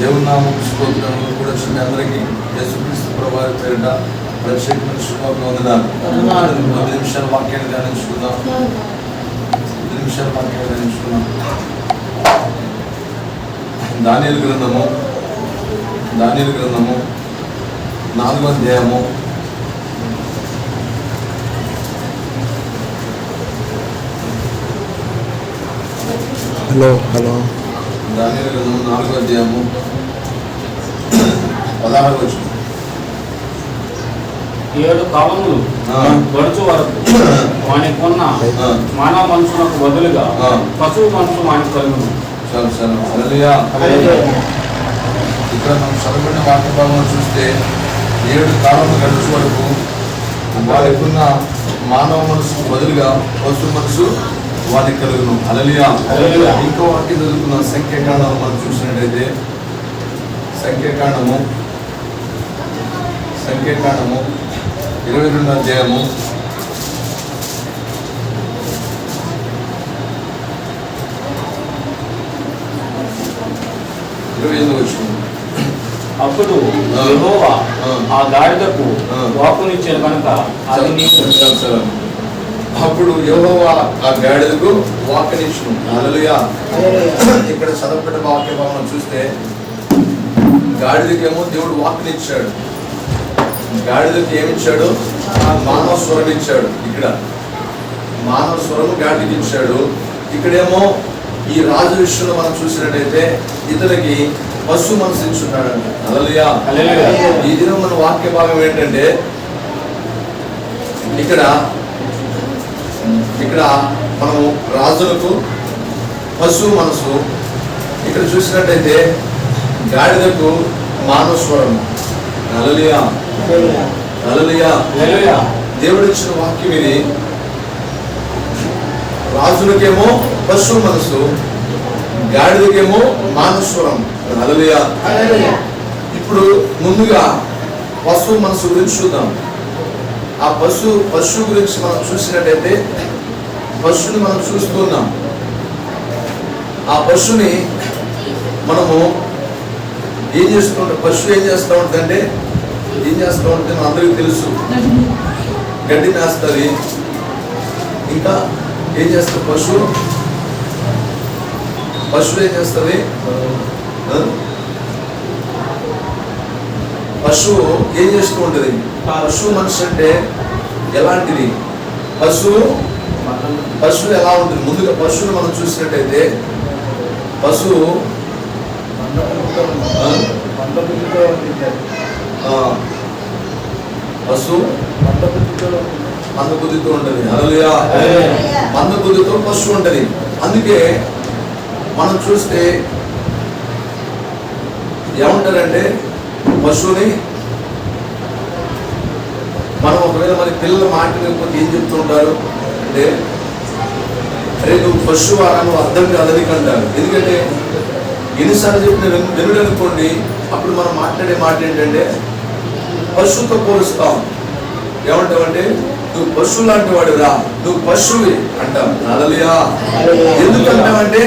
దేవుని నామముకు స్తోత్రం. కూడా వచ్చిన అందరికీ యేసుక్రీస్తు ప్రభువారి పేరిట ప్రత్యేకమైన శుభాభివందనాలు. 10 నిమిషాల వాక్యాన్ని ధ్యానించుకుందాం. 10 నిమిషాల వాక్యాన్ని ధ్యానించుకుందాం. దానియేలు గ్రంథము 4వ అధ్యాయము 4వ అధ్యాయము 16వ వచనం. 7 కాలములు గడుచు వరకు వానికున్న మానవ మనుషులకు బదులుగా పశువు మనుషులు వానికి కలుగును. ఇక్కడ మనం చదవబడిన వాక్య భాగంలో చూస్తే 7 కాలములు గడుచు వరకు వారికున్న మానవ మనసుకు బదులుగా పశువు మనసు వారికి కలుగును. హల్లెలూయా. ఇంకో వాక్యం చదువుకున్న సంఖ్యాకాండం మనం చూసినట్టయితే సంఖ్యాకాండము 22వ అధ్యాయము 28వ వచనం. అప్పుడు యెహోవా ఆ గాడిదకు వాక్కునిచ్చాడు కనుక అది నీవు. అప్పుడు యెహోవా ఆ గాడిదకు వాక్కునిచ్చును. హల్లెలూయా. ఇక్కడ చదవబడిన వాక్య భాగం చూస్తే గాడిదకేమో దేవుడు వాక్కునిచ్చాడు. గాడిదకి ఏమిచ్చాడు? మానవ స్వరం ఇచ్చాడు. ఇక్కడ మానవ స్వరము గాడిదకి ఇచ్చాడు. ఇక్కడేమో ఈ రాజు విషయంలో మనం చూసినట్టయితే ఇతనికి పశు మనసు ఇచ్చున్నాడు. హల్లెలూయా. ఈ దినం మన వాక్య భాగం ఏంటంటే ఇక్కడ మనము రాజులకు పశు మనసు, ఇక్కడ చూసినట్టయితే గాడిదకు మానవ స్వరం. హల్లెలూయా. దేవుడు ఇచ్చిన వాక్యం ఇది. రాజులకేమో పశు మనసు, గాడిదకేమో మానవ స్వరం. హల్లెలూయా. ఇప్పుడు ముందుగా పశువు మనసు గురించి చూద్దాం. ఆ పశువు గురించి మనం చూసినట్టయితే పశువుని మనం చూస్తున్నాం. ఆ పశువుని మనము ఏం చేస్తూ ఉంటాం? పశువు ఏం చేస్తూ ఉంటుందంటే మన అందరికీ తెలుసు, గడ్డి మేస్తుంది. ఇంకా ఏం చేస్తుంది పశువు ఏం చేస్తుంది? పశువు ఏం చేస్తూ ఉంటుంది? పశువు మనసు అంటే ఎలాంటిది? పశువు ఎలా ఉంటుంది? ముందుగా పశువుని మనం చూసినట్టయితే పశువు మందబుద్ధితో ఉంటుంది. హల్లెలూయా. మందబుద్ధితో పశువు ఉంటుంది. అందుకే మనం చూస్తే ఏమంటారంటే పశువుని మనం ఒకవేళ మన పిల్లలు మాట వినకపోతే ఏం చెప్తూ ఉంటారు అంటే, అరే నువ్వు పశువు నువ్వు అర్థం కాదని అంటారు. ఎందుకంటే ఎన్నిసార్లు చెప్పిన వినుడు అనుకోండి, అప్పుడు మనం మాట్లాడే మాట ఏంటంటే పశువుతో పోలుస్తాం. ఏమంటావంటే నువ్వు పశువు లాంటి వాడురా, నువ్వు పశువు అంటాం. హల్లెలూయా. ఎందుకంటామంటే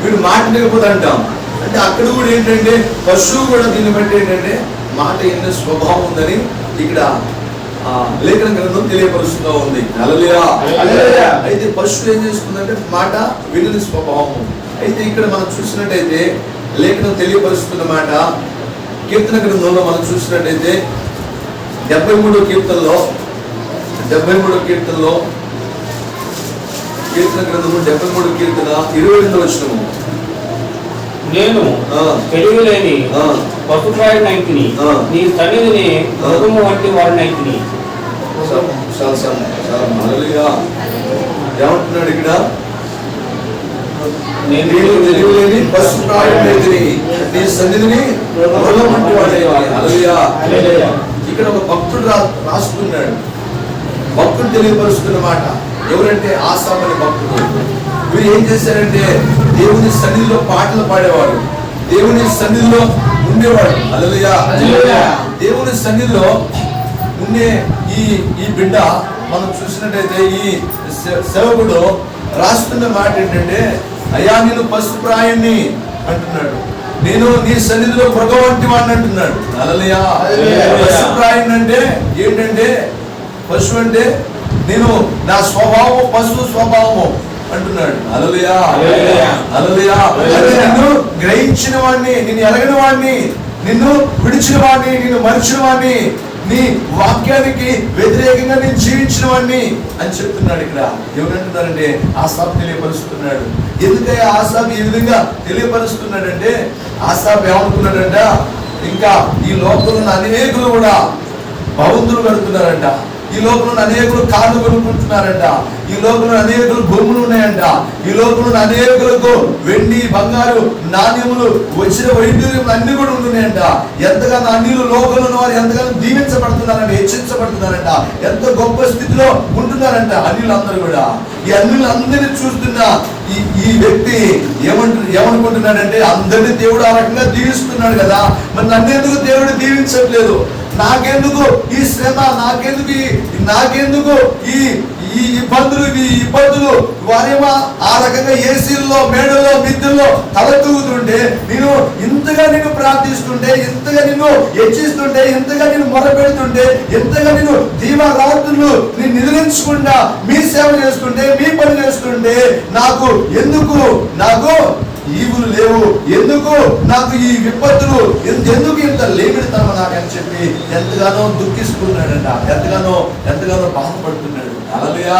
వీడు మాట వినకపోతే అంటాం. అంటే అక్కడ కూడా ఏంటంటే పశువు కూడా దీన్ని బట్టి ఏంటంటే మాట ఎన్ని స్వభావం ఉందని ఇక్కడ లేఖన గ్రంథం తెలియపరుస్తూ ఉంది. హల్లెలూయా. అయితే పశువు ఏం చేస్తుందంటే మాట వినని స్వభావం. అయితే ఇక్కడ మనం చూసినట్టయితే లేఖనం తెలియపరుస్తున్న మాట కీర్తన గ్రంథంలో మనం చూసినట్టయితే 73వ కీర్తనలో కీర్తన గ్రంథము 73వ కీర్తన 22వ వచనము. నేను తెలివిలేని పశుప్రాయుడనైతిని, నీ సన్నిధిని మృగము వంటి వాడినైతిని. ఏమంటున్నాడు ఇక్కడ? నేను తెలివిలేని పశుప్రాయుడనైతిని, నీ సన్నిధిని మృగం వంటి వాడినైతిని. హల్లెలూయా. ఇక్కడ ఒక భక్తుడు రాస్తున్నాడు. భక్తుడు తెలియపరుస్తున్న మాట ఎవరంటే ఆసాఫ్ అనే భక్తుడు. వీరు ఏం చేశారంటే దేవుని సన్నిధిలో పాటలు పాడేవాడు, దేవుని సన్నిధిలో ఉండేవాడు. హల్లెలూయా. దేవుని సన్నిధిలో ఉండే ఈ బిడ్డ మనం చూసినట్టయితే ఈ సేవకుడు రాస్తున్న మాట ఏంటంటే, అయ్యా నేను పశుప్రాయాన్ని అంటున్నాడు. నేను నీ సన్నిధిలో మృగం వంటి వాడిని అంటున్నాడు. హల్లెలూయా. పశుప్రాయుడు అంటే ఏంటంటే, పశువు అంటే నేను నా స్వభావం పశువు స్వభావము అంటున్నాడు. హల్లెలూయా. హల్లెలూయా. నిన్ను గ్రహించిన వాడిని, నిన్ను ఎరగని వాడిని, నిన్ను విడిచిన వాడిని, నిన్ను మరిచిన వాడిని, నీ వాక్యానికి వ్యతిరేకంగా నేను జీవించిన వాడిని అని చెప్తున్నాడు. ఇక్కడ ఎవరంటున్నారంటే ఆసాపు తెలియపరుస్తున్నాడు. ఎందుకంటే ఆసాపు ఈ విధంగా తెలియపరుస్తున్నాడంటే, ఆసాపు ఏమనుకున్నాడంట, ఇంకా ఈ లోకంలో అనేకులు కూడా భవంతులు కడుతున్నారంట, ఈ లోకంలో అనేకులు కార్లు కొనుక్కుంటున్నారంట, ఈ లోకంలో అనేకులు భూములు ఉన్నాయంట, ఈ లోకంలో అనేకులకు వెండి బంగారు నాణ్యములు వచ్చిన వైద్యులు అన్ని కూడా ఉంటున్నాయంట. ఎంతగానో అన్నిలు లోకంలో ఉన్న వారు ఎంతగానో దీవించబడుతున్నారంట, హెచ్చించబడుతున్నారంట, ఎంతో గొప్ప స్థితిలో ఉంటున్నారంట అన్నిలందరూ కూడా. ఈ అన్నిలందరినీ చూస్తున్న ఈ వ్యక్తి ఏమనుకుంటున్నాడంటే, అందరినీ దేవుడు ఆ రకంగా దీవిస్తున్నాడు కదా, మరి నన్నెందుకు దేవుడు దీవించట్లేదు, నాకెందుకు ఈ శ్రమ, నాకెందుకు ఈ ఇబ్బందులు వారేమో ఆ రకంగా ఏసీల్లో మేడల్లో మిద్దుల్లో తలతూగుతుంటే, నేను ఇంతగా నిన్ను ప్రార్థిస్తుంటే, ఇంతగా నిన్ను హెచ్చిస్తుంటే, ఇంతగా నేను మొరపెడుతుంటే, ఇంతగా నేను దీవా రాత్రులు నేను నిద్రించకుండా మీ సేవ చేస్తుంటే, మీ పని చేస్తుంటే, నాకు ఈవులు లేవు, ఎందుకు నాకు ఈ విపత్తులు, ఎందుకు ఇంత లేమిడతాను నాకు అని చెప్పి ఎంతగానో దుఃఖిస్తున్నాడంట, ఎంతగానో బాధపడుతున్నాడు. హల్లెలూయా.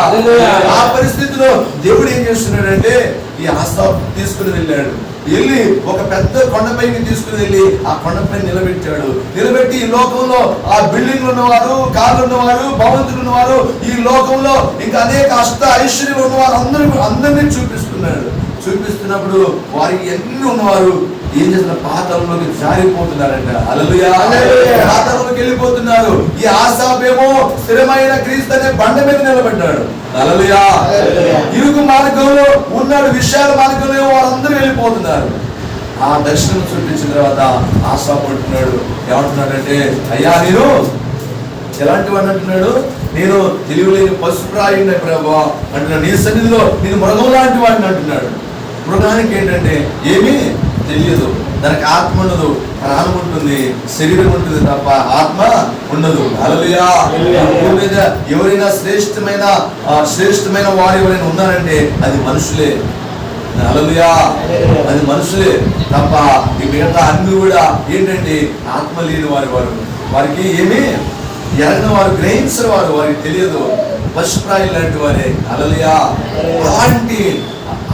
ఆ పరిస్థితిలో దేవుడు ఏం చేస్తున్నాడంటే, ఈ ఆసాపు తీసుకుని వెళ్ళి ఒక పెద్ద కొండపైకి తీసుకుని వెళ్ళి ఆ కొండపై నిలబెట్టి ఈ లోకంలో ఆ బిల్డింగ్లు ఉన్నవారు, కార్లు ఉన్నవారు, భవంతులు ఉన్నవారు, ఈ లోకంలో ఇంకా అనేక ఐశ్వర్యాలు ఉన్నవారు అందరినీ చూపిస్తున్నప్పుడు వారికి ఎన్ని ఉన్నవారు ఏం చేస్తున్న పాతాళంలోకి జారిపోతున్నారంట. హల్లెలూయా. పాతాళంలోకి వెళ్ళిపోతున్నారు. ఈ ఆసాపేమో స్థిరమైన క్రీస్తు అనే బండ మీద నిలబడ్డాడు. హల్లెలూయా. ఇరుకు మార్గంలో ఉన్నాడు, విశాల మార్గంలో వారందరూ వెళ్ళిపోతున్నారు. ఆ దర్శనం చూపించిన తర్వాత ఆసాపు అంటున్నాడు, ఏమంటున్నాడంటే, అయ్యా నేను ఎలాంటి వాడిని అంటున్నాడు, నేను తెలియలేని పశుప్రాయుడిని ప్రభా అంటున్నాడు, నీ సన్నిధిలో నేను మృగం లాంటి వాడిని అంటున్నాడు. మృగానికి ఏంటంటే ఏమీ తెలియదు, దానికి ఆత్మ ఉండదు, ప్రాణం ఉంటుంది, శరీరం ఉంటుంది తప్ప ఆత్మ ఉండదు. హల్లెలూయా. భూమి మీద ఎవరైనా శ్రేష్టమైన వారు ఎవరైనా ఉన్నారంటే అది మనుషులే. హల్లెలూయా. అది మనుషులే తప్ప ఈ మిగతా అన్ని కూడా ఏంటంటే ఆత్మ లేని వారికి ఏమీ ఎరగిన వారు, గ్రహించిన వారికి తెలియదు, పశుప్రాయులు లాంటి వారే. హల్లెలూయా. అలాంటి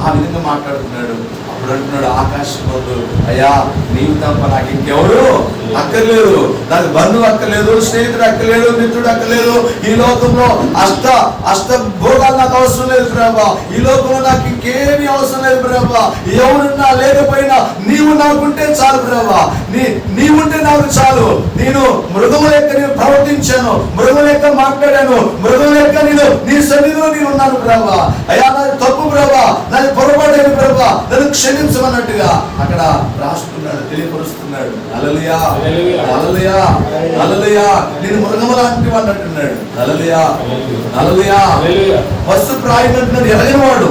ఆ విధంగా మాట్లాడుతున్నాడు. అప్పుడు అంటున్నాడు ఆకాశంలో, అయ్యా నీవు తప్ప నాకు ఇంకెవరు అక్కర్లేదు, నాకు బంధువు అక్కర్లేదు, స్నేహితుడు అక్కర్లేదు, మిత్రుడు అక్కర్లేదు, ఈ లోకంలో అష్ట భోగాలు నాకు అవసరం లేదు ప్రభా, ఈ లోకంలో నాకు ఇంకేమీ అవసరం లేదు ప్రభా, ఎవరున్నా లేకపోయినా నీవు నాకుంటే చాలు ప్రభా, నీవుంటే నాకు చాలు. నేను మృగము లెక్క నేను ప్రవర్తించాను, మృగం లెక్క మాట్లాడాను, మృగం లెక్క నేను నీ సన్నిధిలో నేను ఉన్నాను ప్రభా. అయ్యా నాది తప్పు ప్రభా, నాది పొరపాటైన ప్రభా, నన్ను క్షమించమన్నట్టుగా అక్కడ రాస్తున్నాడు, తెలియపరుస్తున్నాడు. హల్లెలూయా. హల్లెలూయా. హల్లెలూయా. నేను మృగము లాంటి వాడిని అంటున్నాడు. హల్లెలూయా. హల్లెలూయా. పశుప్రాయుడు అంటున్నాడు, ఎరగని వాడు,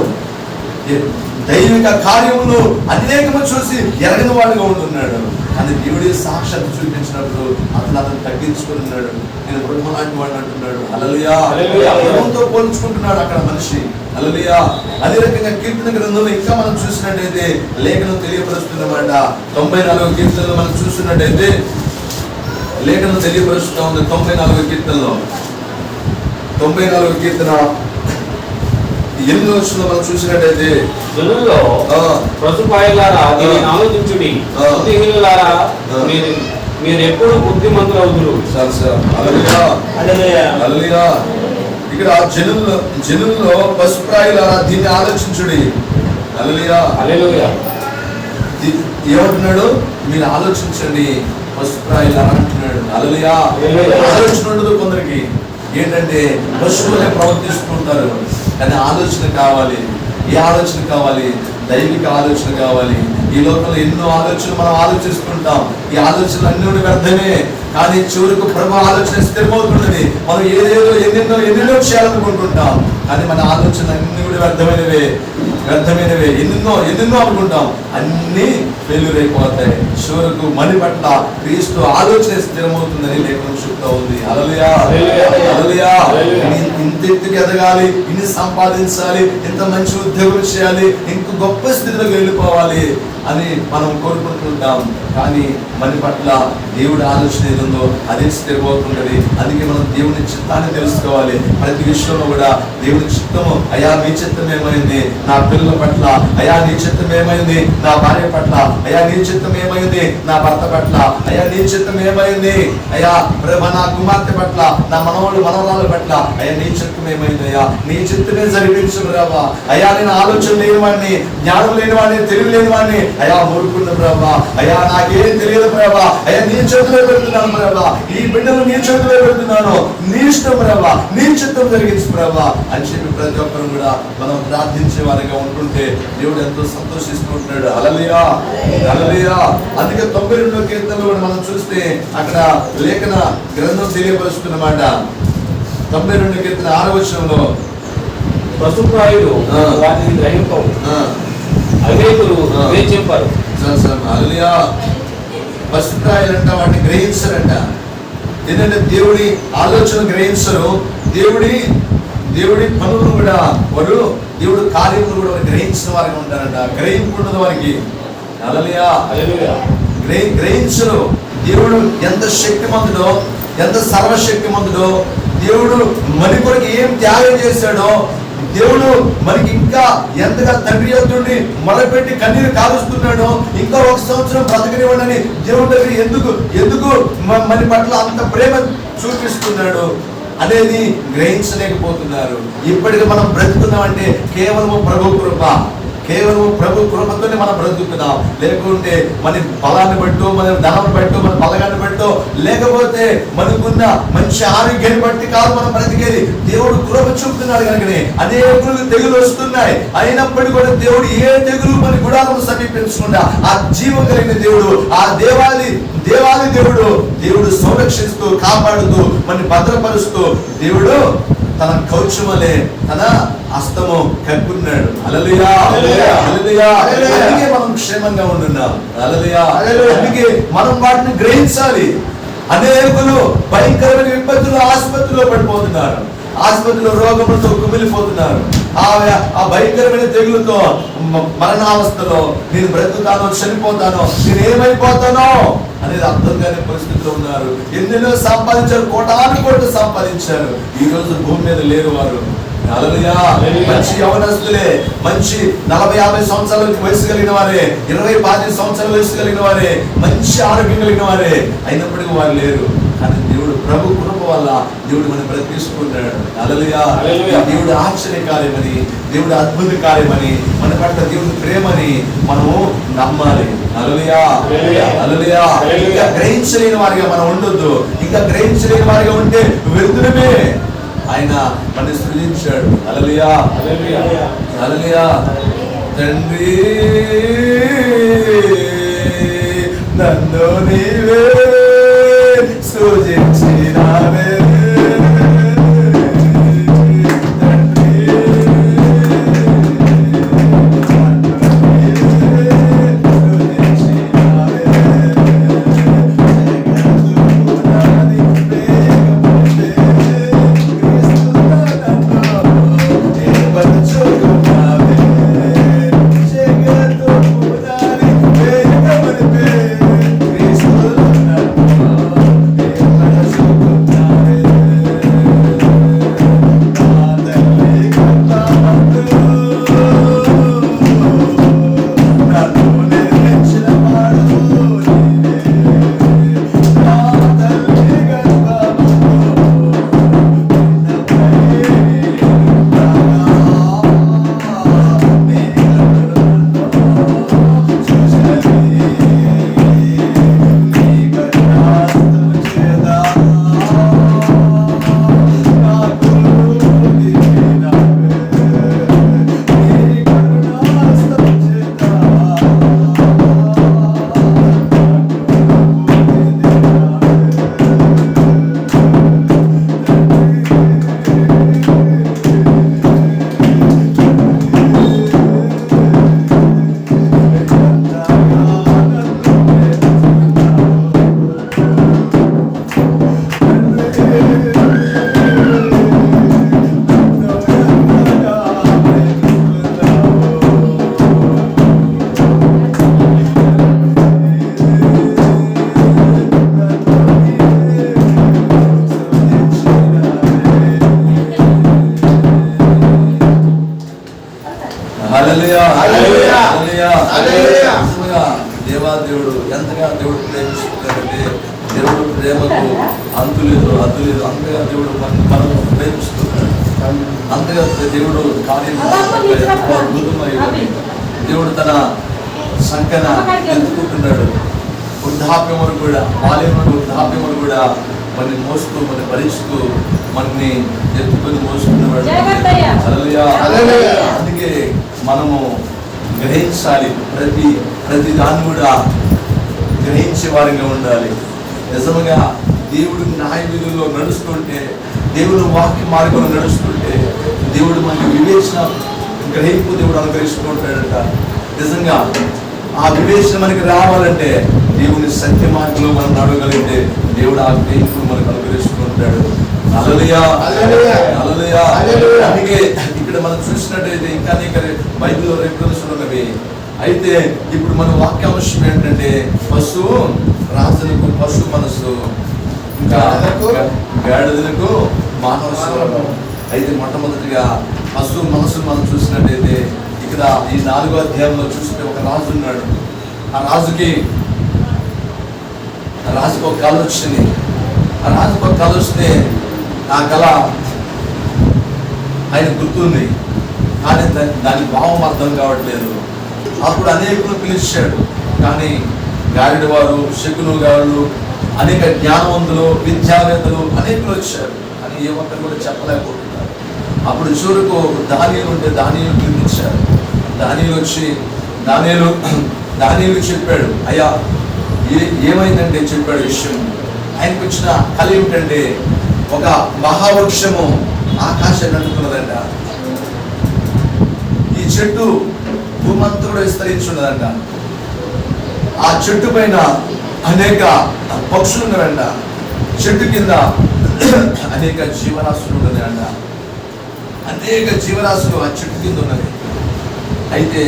దైవిక కార్యములు అనేకము చూసి ఎరగని వాడుగా ఉంటున్నాడు. కానీ దేవుడి సాక్షాత్ చూపించినప్పుడు అతను తగ్గించుకుని ఉన్నాడు, నేను మృగము లాంటి వాడిని అంటున్నాడు. హల్లెలూయా. మృగంతో పోల్చుకుంటున్నాడు అక్కడ మనిషి. హల్లెలూయా. అదే రకంగా కీర్తన గ్రంథంలో ఇంకా మనం చూసినట్టయితే లేఖనం తెలియపరుస్తున్నమాట. 94వ కీర్తనలో మనం చూసినట్టయితే లేఖనం తెలియపరుస్తూ ఉంది. 94వ కీర్తనలో 94వ కీర్తన 8వ వచనంలో మనం చూసినట్టయితే, జనుల్లో పశుప్రాయులారా దీనిని ఆలోచించుడి, బుద్ధిహీనులారా మీరు ఎప్పుడు బుద్ధిమంతులవుదురు. హల్లెలూయా. ఇక్కడ జనుల్లో పశుప్రాయులారా దీన్ని ఆలోచించుడి. హల్లెలూయా. హల్లెలూయా. ఏమంటున్నాడు, మీరు ఆలోచించండి పశుప్రాయులారా అంటున్నాడు. హల్లెలూయా. ఆలోచన ఉండదు కొందరికి, ఏంటంటే పశువులే ప్రవర్తిస్తుంటారు. కానీ ఆలోచన కావాలి. ఏ ఆలోచన కావాలి? దైవిక ఆలోచన కావాలి. ఈ లోకంలో ఎన్నో ఆలోచనలు మనం ఆలోచిస్తుంటాం, ఈ ఆలోచనలు అన్ని కూడా వ్యర్థమే. కానీ చివరికి ప్రభు ఆలోచన స్థిరమవుతున్నది. మనం ఎన్నెన్నో చేయాలనుకుంటుంటాం, కానీ మన ఆలోచన అన్ని కూడా వ్యర్థమైనవే. వ్యర్థమైనవే ఎన్నెన్నో అనుకుంటాం, అన్ని ఫెయిల్యూర్ అయిపోతాయి. చివరకు మని పట్ల క్రీస్తు ఆలోచన స్థిరమవుతుందని లేఖనం చెప్తా ఉంది. హల్లెలూయా, హల్లెలూయా. ఇంత ఎత్తుకు ఎదగాలి, ఇన్ని సంపాదించాలి, ఇంత మంచి ఉద్యోగం చేయాలి, ఇంక గొప్ప స్థితిలోకి వెళ్ళిపోవాలి అని మనం కోరుకుంటుంటాం. కానీ మన పట్ల దేవుడి ఆలోచన ఏదో అదే స్థిరమవుతుంటది. అందుకే మనం దేవుని చిత్తాన్ని తెలుసుకోవాలి. ప్రతి విషయంలో కూడా దేవుని చిత్తము, అయ్యా నీ చిత్తం ఏమైంది నా పిల్లల పట్ల, అయ్యా నీ చిత్తం ఏమైంది నా భార్య పట్ల, అయ్యా నీ చిత్తం ఏమైంది నా భర్త పట్ల, అయ్యా నీ చిత్తం ఏమైంది అయ్యా నా కుమార్తె పట్ల, నా మనవడు మనవరాల పట్ల, అయ్యా నీ చిత్తం ఏమైంది, అయ్యా నీ చిత్తమే జరిపించు ప్రభా. అయ్యా నేను ఆలోచన లేనివాడిని, జ్ఞానం లేనివాడిని, తెలివి లేనివాడిని, అయ్యా మూడుకున్న ప్రభా, అయ్యా నాకేం తెలియదు ప్రభా, అయ్యా నీ చేతిలో పెడుతున్నాను ప్రభా, ఈ బిడ్డలు నీ చేతిలో పెడుతున్నాను, నీ ఇష్టం ప్రభా, నీ చిత్తం జరిగించు ప్రభా అని చెప్పి ప్రతి ఒక్కరు కూడా మనం ప్రార్థించే వారిగా ఉంటుంటే దేవుడు ఎంతో సంతోషిస్తూ ఉంటున్నాడు. హల్లెలూయా, హల్లెలూయా. అందుకే 92వ కీర్తనలో కూడా మనం చూస్తే అక్కడ లేఖన గ్రంథం తెలియపరుస్తున్నమాట. 92వ కీర్తన 6వ వచనంలో పశుప్రాయులు వాటిని గ్రహింపవు, అవివేకులు చెప్పారు. హల్లెలూయా. పశుప్రాయులంట వాటిని గ్రహించరంట. ఏంటంటే దేవుడి ఆలోచన గ్రహించరు, దేవుడి పనులను కూడా వారు, దేవుడి కార్యములు కూడా గ్రహించిన వారికి ఉంటారంట. గ్రహింపున్నది వారికి. హల్లెలూయా, హల్లెలూయా. గ్రహించరు. దేవుడు ఎంత శక్తిమంతుడో, ఎంత సర్వశక్తిమంతుడో, దేవుడు మన కొరకు ఏం త్యాగం చేశాడో, దేవుడు మనకి ఇంకా ఎంతగా తండ్రి యొద్దుండి మొదలుపెట్టి కన్నీరు కాలుస్తున్నాడో, ఇంకా 1 సంవత్సరం బ్రతకనివ్వండి దేవుడి దగ్గర ఎందుకు మన పట్ల అంత ప్రేమ చూపిస్తున్నాడు అనేది గ్రహించలేకపోతున్నారు. ఇప్పటికి మనం బ్రతుకున్నామంటే కేవలము ప్రభు కృప, కేవలం ప్రభు కృపతోనే మనం బ్రతుకుతున్నాం. లేకుంటే మన బలాన్ని బట్టో, మన ధనాన్ని బట్టో, మన బలగాన్ని బట్టో, లేకపోతే మనకున్న మంచి ఆరోగ్యాన్ని బట్టి కాదు మనం బ్రతికేది. దేవుడు కృప చూపుతున్నాడు కనుకనే అనేకులకు తెగులు వస్తున్నాయి. అయినప్పటికీ కూడా దేవుడు ఏ తెగులు మన గుడాలను సమీపించకుండా ఆ జీవం కలిగిన దేవుడు, ఆ దేవాది దేవుడు సంరక్షిస్తూ కాపాడుతూ మన భద్రపరుస్తూ దేవుడు తన కౌచమలే తన హస్తము కప్పున్నాడు. హల్లెలూయా, హల్లెలూయా. అందుకే మనం క్షేమంగా ఉంటున్నాం. హల్లెలూయా. అందుకే మనం వాటిని గ్రహించాలి. అనేకులు భయంకరమైన విపత్తులు ఆసుపత్రిలో పడిపోతున్నారు, ఆసుపత్రిలో రోగములతో కుమిలిపోతున్నారు. ఆ భయంకరమైన తెగులతో మరణావస్థలో నేను బ్రతుకుతానో చనిపోతానో, నేను ఏమైపోతానో అనేది అర్థం కాని పరిస్థితిలో ఉన్నారు. ఎన్నెన్నో సంపాదించారు, కోటాను సంపాదించారు, ఈ రోజు భూమి మీద లేరు వారు. హల్లెలూయా. మంచి యవనస్తులే, మంచి 40-50 సంవత్సరాల వయసు కలిగిన వారే, 20-25 సంవత్సరాల వయసు కలిగిన వారే, మంచి ఆరోగ్యం కలిగిన వారే, అయినప్పటికీ వారు లేరు. కానీ దేవుడు ప్రభు కృప వల్ల దేవుడు మనం బ్రతికిస్తున్నాడు. హల్లెలూయా. దేవుడు ఆశ్చర్య కార్యమని, దేవుడు అద్భుత కార్యమని, మన పట్ల దేవుడి ప్రేమని మనము నమ్మాలి. హల్లెలూయా, హల్లెలూయా. ఇంకా గ్రహించలేని వారిగా మనం ఉండొద్దు. ఇంకా గ్రహించలేని వారిగా ఉంటే వ్యర్థమే. ఆయన మన సృజించాడు. హల్లెలూయా, హల్లెలూయా. తండ్రి నన్ను నీవే సృజించినావే, దేవాదేవుడు ఎంతగా దేవుడు ప్రేమిస్తున్నాడంటే దేవుడు ప్రేమకు అంతులేదు అద్దులేదు. అంతగా దేవుడు మనం ప్రేమిస్తున్నాడు. అంతగా దేవుడు కార్యం అద్భుతమై దేవుడు తన సంఖ్యన ఎత్తుకుంటున్నాడు. వృద్ధాప్యములు కూడా బాల్యములు వృద్ధాప్యములు కూడా మనని మోస్తూ మన భరిస్తూ మనని ఎత్తుకొని మోసుకున్నవాడు. అందుకే మనము గ్రహించాలి. ప్రతి దాన్ని కూడా గ్రహించే వారిగా ఉండాలి. నిజంగా దేవుడు న్యాయ విధుల్లో నడుస్తుంటే, దేవుడు వాక్య మార్గంలో నడుస్తుంటే దేవుడు మనకి వివేచన గ్రహింపు దేవుడు అనుగ్రహిస్తుంటాడట. నిజంగా ఆ వివేచన మనకి రావాలంటే దేవుని సత్య మార్గంలో మనం నడవగలిగితే దేవుడు ఆ గ్రహింపు మనకు అనుగ్రహిస్తుంటాడు. హల్లెలూయా, హల్లెలూయా. అందుకే ఇక్కడ మనం చూసినట్టయితే ఇంకా బైబిల్లో రెఫరెన్స్లు ఉన్నవి. అయితే ఇప్పుడు మన వాక్యాంశం ఏంటంటే పశువు రాజులకు పశు మనసు, ఇంకా గాడిదలకు మానవ స్వరం. అయితే మొట్టమొదటిగా పశువు మనసు మనం చూసినట్టయితే ఇక్కడ ఈ 4వ అధ్యాయంలో చూస్తే ఒక రాజు ఉన్నాడు. ఆ రాజుకి ఒక కళ వచ్చింది. ఆ రాజుకు ఒక కళ వస్తే ఆ కళ ఆయన గుర్తుంది, కానీ దాని భావం అర్థం కావట్లేదు. అప్పుడు అనేకులు పిలిచాడు, కానీ గారిడి వారు, శకును గారు, అనేక జ్ఞానవంతులు, విద్యావేత్తలు అనేకులు వచ్చారు, కానీ ఏ ఒక్కరు కూడా చెప్పలేకపోతున్నారు. అప్పుడు చివరకు దానియేలు ఉంటే దానియేలు పిలిపించారు. దానియేలు వచ్చి దానియేలు చెప్పాడు, అయ్యా ఏమైందంటే చెప్పాడు విషయం. ఆయనకు వచ్చిన కళ ఏమిటంటే ఒక మహావృక్షము ఆకాశాన్ని అందుకున్నదంట. ఈ చెట్టు భూమంతా కూడా విస్తరించున్నదంట. ఆ చెట్టు పైన అనేక పక్షులు ఉన్నదంట. చెట్టు కింద అనేక జీవరాశులు ఉన్నదంట. అనేక జీవరాశులు ఆ చెట్టు కింద ఉన్నది. అయితే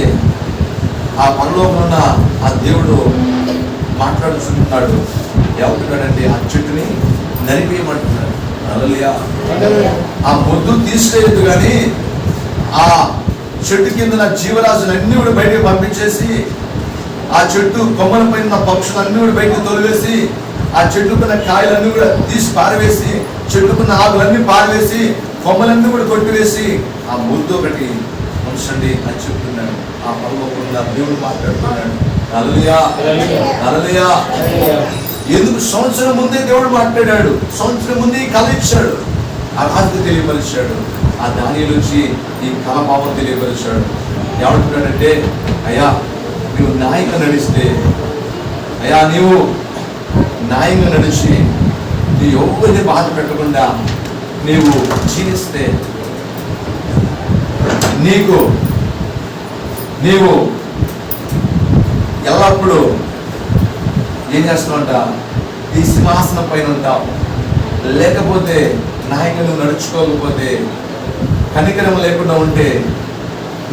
ఆ పరలోకంలో ఉన్న ఆ దేవుడు మాట్లాడుతున్నాడు. ఏమంటున్నాడంటే ఆ చెట్టుని నరిపేయమంటున్నాడు. హల్లెలూయా. ఆ మొద్దు తీసేయద్దు, కానీ ఆ చెట్టు కింద జీవరాశులన్నీ కూడా బయటకు పంపించేసి, ఆ చెట్టు కొమ్మల పైన పక్షులన్నీ కూడా బయటకు తొలివేసి, ఆ చెట్టుకున్న కాయలన్నీ కూడా తీసి పారవేసి, చెట్టుకున్న ఆకులన్నీ పారవేసి, కొమ్మలన్నీ కూడా కొట్టివేసి ఆ మొద్దు ఒకటి ఉంచండి అని చెప్తున్నాడు. ఆ పరలోకంలో దేవుడు మాట్లాడుతున్నాడు. హల్లెలూయా, హల్లెలూయా. ఎందుకు? సంవత్సరం ముందే దేవుడు మాట్లాడాడు. సంవత్సరం ముందే కళ ఇచ్చాడు. ఆ రాజుకు తెలియపరిచాడు. ఆ దానియేలు వచ్చి ఈ కళ భావం తెలియపరిచాడు. ఏమంటున్నాడంటే, అయ్యా నువ్వు న్యాయంగా నడిస్తే, అయ్యా నీవు న్యాయంగా నడిచి నీ ఎవరిని బాధ పెట్టకుండా నీవు జీవిస్తే నీవు ఎల్లప్పుడూ ఏం చేస్తావంట? ఈ సింహాసనం పైన ఉంటావు. లేకపోతే న్యాయంగా నువ్వు నడుచుకోకపోతే, కనికరం లేకుండా ఉంటే,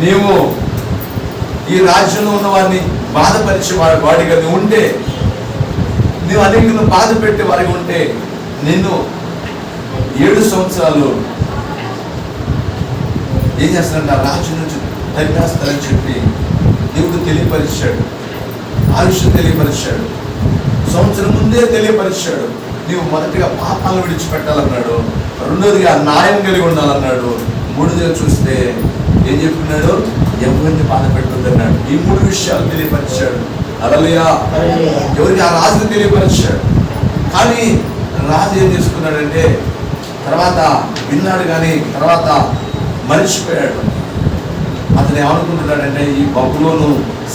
నీవు ఈ రాజ్యంలో ఉన్న వారిని బాధపరిచే వాడిగా నువ్వు ఉంటే, నువ్వు అనేకులను బాధ పెట్టే వారిగా ఉంటే, నిన్ను 7 సంవత్సరాలు ఏం చేస్తాడంట? రాజ్యం నుంచి తరిమేస్తారని చెప్పి దేవుడు తెలియపరిచాడు. ఆ విషయం తెలియపరిచాడు. సంవత్సరం ముందే తెలియపరిచాడు. నీవు మొదటిగా పాపాలను విడిచిపెట్టాలన్నాడు. రెండోదిగా న్యాయం కలిగి ఉండాలన్నాడు. మూడోదిగా చూస్తే ఏం చెప్తున్నాడు? ఎవరిని బాధ పెట్టొద్దన్నాడు. ఈ 3 విషయాలు తెలియపరిచాడు. హల్లెలూయా. ఎవరికి? ఆ రాజుకు తెలియపరిచాడు. కానీ రాజు ఏం చేసుకున్నాడంటే, తర్వాత విన్నాడు, కానీ తర్వాత మరిచిపోయాడు. అతను ఏమనుకుంటున్నాడంటే, ఈ బబులోను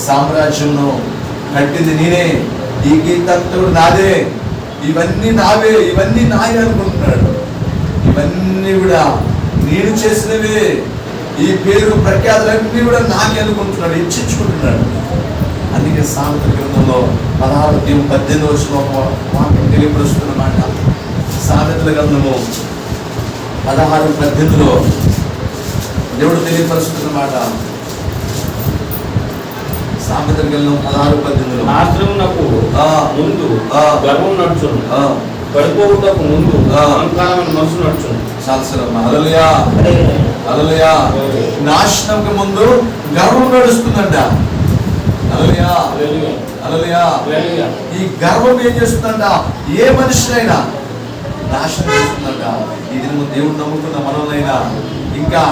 సామ్రాజ్యంను కట్టింది నేనే, ఈ గీతంతుడు నాదే, ఇవన్నీ నావే, ఇవన్నీ నాయే అనుకుంటున్నాడు. ఇవన్నీ కూడా నేను చేసినవే, ఈ పేరు ప్రఖ్యాతులన్నీ కూడా నాకే అనుకుంటున్నాడు, ఇచ్చించుకుంటున్నాడు. అందుకే సామెతల గ్రంథంలో 16-18 వాక్యం తెలియపరుస్తున్నమాట. సామెతల గ్రంథము 16-18 దేవుడు తెలియపరుస్తున్నమాట. సామెతల గ్రంథం 16-18 నాశనమునకు ముందు గర్వం నడుచును, పడిపోవుటకు ముందు అహంకారమైన మనసు నడుచును. హల్లెలూయా. హల్లెలూయా. నాశనంకి ముందు గర్వం నడుస్తుందంట. హల్లెలూయా, హల్లెలూయా. ఈ గర్వం ఏం చేస్తుందంట? ఏ మనిషినైనా నాశనం చేస్తుందంట. ఇది దేవుడు నమ్ముకున్న మనల్నైనా ఇంకా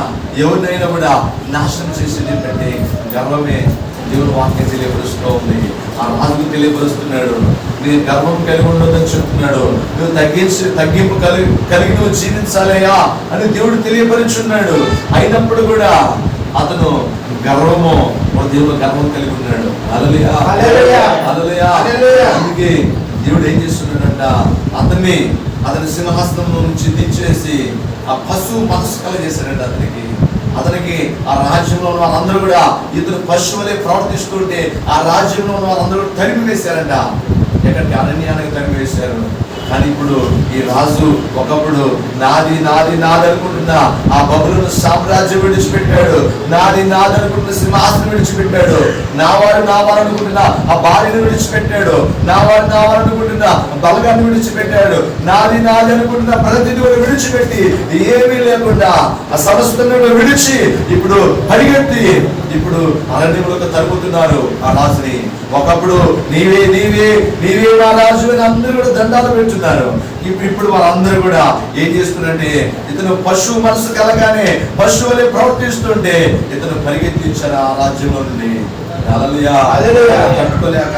ఎవరినైనా కూడా నాశనం చేసేది ఏంటంటే గర్వమే. దేవుడు వాక్యం తెలియపరుస్తూ ఉంది. ఆ రాజుకు తెలియపరుస్తున్నాడు, నేను గర్వం కలిగి ఉండొద్దని చెప్తున్నాడు. నువ్వు తగ్గింపు కలిగి నువ్వు జీవించాలయ్యా అని దేవుడు తెలియపరుచున్నాడు. అయినప్పుడు కూడా అతను గర్వము, దేవుడు గర్వం కలిగి ఉన్నాడు. హల్లెలూయా, హల్లెలూయా. అందుకే దేవుడు ఏం చేస్తున్నాడంట? అతని సింహాసనం నుంచి దించేసి ఆ పశువు మనసు కలిగేశాడంట. అతనికి ఆ రాజ్యంలో ఉన్న వాళ్ళందరూ కూడా ఇతను పశువులే ప్రవర్తిస్తుంటే ఆ రాజ్యంలో ఉన్న వాళ్ళందరూ తరిమి వేశారంట. ఎక్కడికి? అరణ్యానికి తరిమి వేశారు. కానీ ఇప్పుడు ఈ రాజు ఒకప్పుడు నాది నాది నాది అనుకుంటున్న ఆ బబులను సామ్రాజ్యం విడిచిపెట్టాడు. నాది నాది అనుకుంటున్న సింహాసనం విడిచిపెట్టాడు. నావాడు అనుకుంటున్న ఆ భార్యను విడిచిపెట్టాడు. నావాడు అనుకుంటున్న బలగాన్ని విడిచిపెట్టాడు. నాది నాది అనుకుంటున్న ప్రతిని విడిచిపెట్టి ఏమీ లేకుండా ఆ సమస్తను విడిచి ఇప్పుడు పరిగెత్తి ఇప్పుడు అరణ్యంలోకి తరుపుతున్నారు ఆ రాజుని. ఒకప్పుడు నీవే నీవే నీవే నా రాజు అని అందరూ కూడా దండాలు పెడుతున్నారు. ఇప్పుడు వాళ్ళందరూ కూడా ఏం చేస్తున్నారంటే ఇతను పశువు మనసు కలగానే పశువులే ప్రవర్తిస్తుంటే ఇతను పరిగెత్తించారు ఆ రాజ్యంలో నుండి. తట్టుకోలేక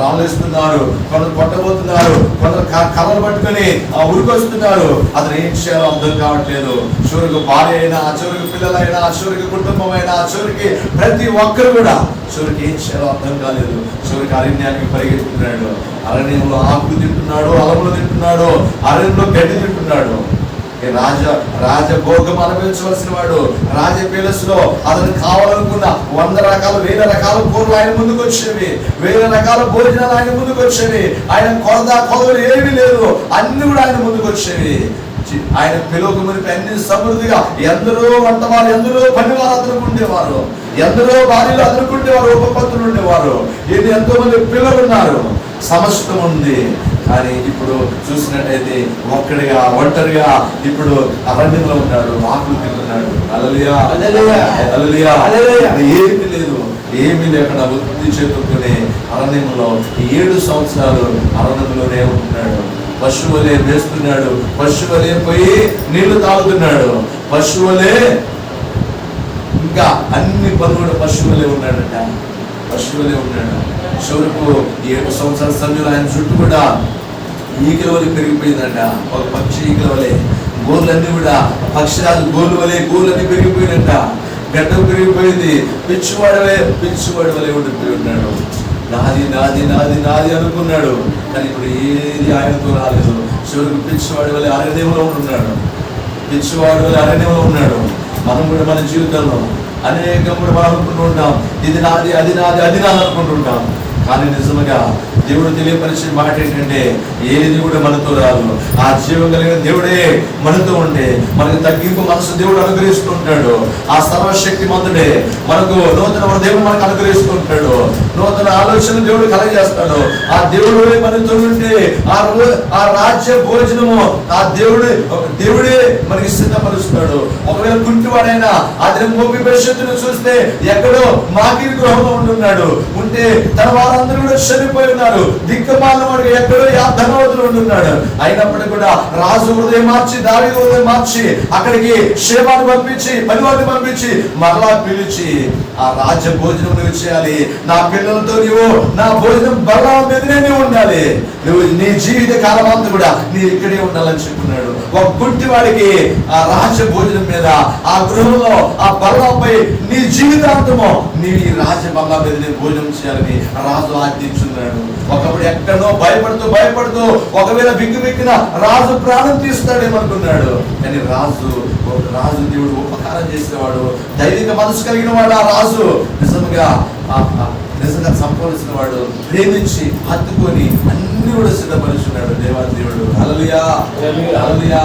రాలేస్తున్నారు, కొందరు కొట్టబోతున్నారు, కొందరు కర్రలు పట్టుకొని ఉరికొస్తున్నారు. అతను ఏం చేయాలో అర్థం కావట్లేదు. చివరికి భార్య అయినా, చివరికి పిల్లలైనా, చివరికి కుటుంబం అయినా, చివరికి ప్రతి ఒక్కరు కూడా చివరికి ఏం చేయాలో అర్థం కాలేదు. చివరికి అరణ్యానికి పరిగెత్తుతున్నాడు. అరణ్యంలో ఆకులు తింటున్నాడు, అలములు తింటున్నాడు, అరణ్యంలో గడ్డి తింటున్నాడు. రాజభోగం అనుభవించవలసిన వాడు. రాజ పేలస్ లో అతను కావాలనుకున్న 100 రకాల 1000 రకాల కూరలు ఆయన ముందుకు వచ్చేవి, 1000 రకాల భోజనాలు ఆయన ముందుకు వచ్చేవి. ఆయన కొదలు ఏమీ లేదు, అన్ని కూడా ఆయన ముందుకు వచ్చేవి. ఆయన పిలువకు మునిపి అన్ని సమృద్ధిగా ఎందరో వంటవారు, ఎందరో పనివారు అతనికి ఉండేవారు, ఎందరో భార్యలు అతనికి ఉండేవారు, ఉపపత్తులు ఉండేవారు, ఎంతో మంది పిల్లలు ఉన్నారు, సమస్తం ఉంది. కానీ ఇప్పుడు చూసినట్టయితే ఒక్కడిగా ఒంటరిగా ఇప్పుడు అరణ్యంలో ఉన్నాడు, ఆకులు తింటున్నాడు. హల్లెలూయా, హల్లెలూయా, హల్లెలూయా. ఏమీ లేదు, ఏమీ లేకుండా బుద్ధి చేతుకునే అరణ్యంలో 7 సంవత్సరాలు అరణ్యంలోనే ఉంటున్నాడు. పశువులే వేస్తున్నాడు, పశువులే పోయి నీళ్లు తాగుతున్నాడు, పశువులే ఇంకా అన్ని పనులు కూడా పశువులే ఉన్నాడట, పశువులే ఉన్నాడు. చివరకు 7 సంవత్సరాల సమయంలో ఆయన చుట్టూ కూడా ఈగల వలె పెరిగిపోయిందంట. ఒక పక్షి ఈగల వలె గోర్లన్నీ కూడా పక్షిరాజు గోర్లు వలె గోర్లన్నీ పెరిగిపోయినట్ట, గడ్డం పెరిగిపోయింది. పిచ్చివాడి వలె ఉండిపోయి ఉన్నాడు. నాది నాది నాది నాది అనుకున్నాడు, కానీ ఇప్పుడు ఏది ఆయనతో రాలేదు. చివరికి పిచ్చివాడి వలె అరణ్యంలో ఉంటున్నాడు, పిచ్చివాడి వలె అరణ్యంలో ఉన్నాడు. మనం కూడా మన జీవితంలో అనేకం కూడా మనం అనుకుంటూ ఉంటాం, ఇది నాది అది నాది అది నాది అనుకుంటుంటాం. కానీ నిజంగా దేవుడు తెలియపరిచే మాట ఏంటంటే ఏది కూడా మనతో రాదు. ఆ జీవం కలిగిన దేవుడే మనతో ఉంటే మనకు తగ్గింపు మనసు దేవుడు అనుగ్రహిస్తూ ఉంటాడు. ఆ సర్వశక్తి మంతుడే మనకు నూతన దేవుడు మనకు అనుగ్రహిస్తూ ఉంటాడు. నూతన ఆలోచన దేవుడు కలగజేస్తాడు. ఆ దేవుడు మనతో ఉంటే ఆ రాజ్య భోజనము ఆ దేవుడే మనకి సిద్ధపరుస్తాడు. ఒకవేళ కుంటివాడైనా అతని మోపి భవిష్యత్తును చూస్తే ఎక్కడో మాకి గృహంలో ఉంటున్నాడు, ఉంటే తన వారందరూ కూడా చనిపోయి ఉన్నారు. దిక్కుమాలిన వాడు ఎక్కడో ధనవంతులు ఉంటున్నాడు. అయినప్పటికీ కూడా రాజు హృదయం మార్చి, దావీదు హృదయం మార్చి అక్కడికి షేబాను పంపించి, పనివాడిని పంపించి మరలా పిలిచి ఆ రాజ్య భోజనం నువ్వు చేయాలి, నా పిల్లలతో నీవు నా భోజనం బల్ల మీదనే ఉండాలి, నువ్వు నీ జీవిత కాలం అంతా కూడా నీ ఇక్కడే ఉండాలని చెప్పున్నాడు. ఒక గుడ్డివాడికి ఆ రాజ్య భోజనం మీద, ఆ గృహంలో ఆ బల్లపై నీ జీవితాంతము నీ రాజ బల్ల మీద నీ భోజనం చేయాలని రాజు ఆజ్ఞించున్నాడు. ఒకప్పుడు ఎక్కడో భయపడుతూ ఒకవేళ బిక్కున రాజు ప్రాణం తీస్తాడేమనుకున్నాడు. కానీ రాజు దేవుడు ఉపకారం చేసేవాడు, దైవిక మనసు కలిగిన వాడు. ఆ రాజు నిజంగా సంపాదించిన వాడు, ప్రేమించి హత్తుకొని అన్ని కూడా సిద్ధపరుచున్నాడు దేవుడు. హల్లెలూయా, హల్లెలూయా.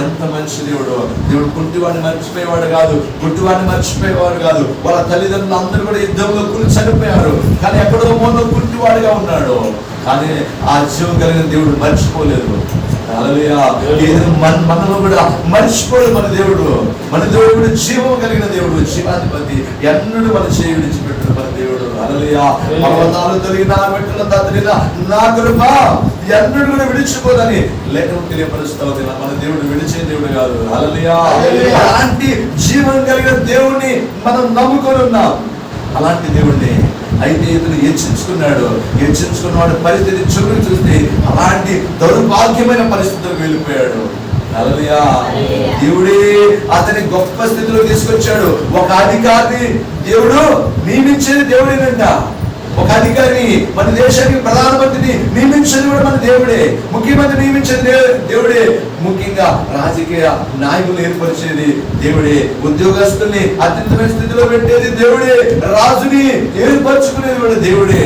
ఎంత మంచి దేవుడు. దేవుడు కుంటివాడిని మర్చిపోయేవాడు కాదు, గుడ్డివాడిని మర్చిపోయేవాడు కాదు. వాళ్ళ తల్లిదండ్రులు అందరూ కూడా యుద్ధంలో కూలి చనిపోయారు, కానీ ఎక్కడో మూల కుంటివాడిగా ఉన్నాడు. కానీ ఆ జీవం కలిగిన దేవుడు మర్చిపోలేదు. హల్లెలూయా. మనలో కూడా మర్చిపోడు మన దేవుడు కూడా జీవం కలిగిన దేవుడు, జీవాధిపతి, ఎన్నడూ మన చేయి విడిచిపెట్టిన మన దేవుడు. హల్లెలూయా. పర్వతాలు తొలగిన మెట్టుల తదిలిన నా కృప ఎన్నడూ కూడా విడిచిపోదని లేఖనం తెలియపరుస్తా ఉంది. మన దేవుడు విడిచే దేవుడు కాదు. హల్లెలూయా. అలాంటి జీవం కలిగిన దేవుణ్ణి మనం నమ్ముకొని ఉన్నాం. అలాంటి దేవుణ్ణి అయితే ఇతను హెచ్చించుకున్నవాడు పరిస్థితి చూస్తే అలాంటి దౌర్భాగ్యమైన పరిస్థితులకు వెళ్ళిపోయాడు. హల్లెలూయా. దేవుడే అతని గొప్ప స్థితిలో తీసుకొచ్చాడు. ఒక అధికారిని దేవుడు నియమించేది దేవుడేనంట. ఒక అధికారిని, మన దేశానికి ప్రధానమంత్రిని నియమించేది కూడా మన దేవుడే. ముఖ్యమంత్రి నియమించేది దేవుడే. ముఖ్యంగా రాజకీయ నాయకులు ఏర్పరిచేది దేవుడే. ఉద్యోగస్తుల్ని అత్యుత్తమైన స్థితిలో పెట్టేది దేవుడే. రాజుని ఏర్పరచుకునేది కూడా దేవుడే.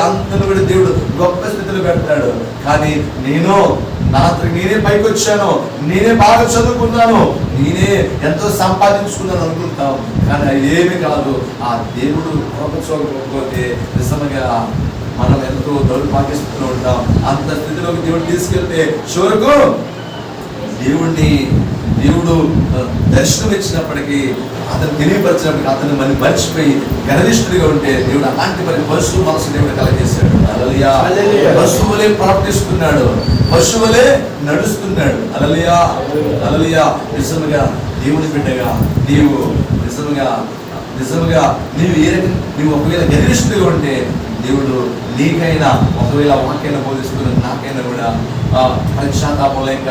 అందరూ కూడా దేవుడు గొప్ప స్థితిలో పెడతాడు. కానీ నేనే పైకి వచ్చాను, నేనే బాగా చదువుకున్నాను, నేనే ఎంతో సంపాదించుకున్నాను అనుకుంటాం. కానీ అది ఏమీ కాదు. ఆ దేవుడు చూడకపోతే నిజంగా మనం ఎంతో దౌర్భాగ్య స్థితిలో ఉంటాం. అంత స్థితిలోకి దేవుడు తీసుకెళ్తే చివరకు దేవుడు దర్శనం ఇచ్చినప్పటికీ, అతను తెలియపరిచినప్పటికీ అతను మర్చిపోయి గర్విష్ఠుడిగా ఉంటే దేవుడు అలాంటి పశువు మనసు దేవుడు కలగజేశాడు. హల్లెలూయా. పశువులే ప్రవర్తిస్తున్నాడు, పశువులే నడుస్తున్నాడు. హల్లెలూయా. నిజంగా దేవుని బిడ్డగా నీవు నిజంగా నీవు ఒకవేళ గర్విష్ఠుడిగా ఉంటే దేవుడు నీకైనా ఒకవేళ వాక్యాన్ని బోధిస్తున్న నాకైనా కూడా పశ్చాత్తాపం లేక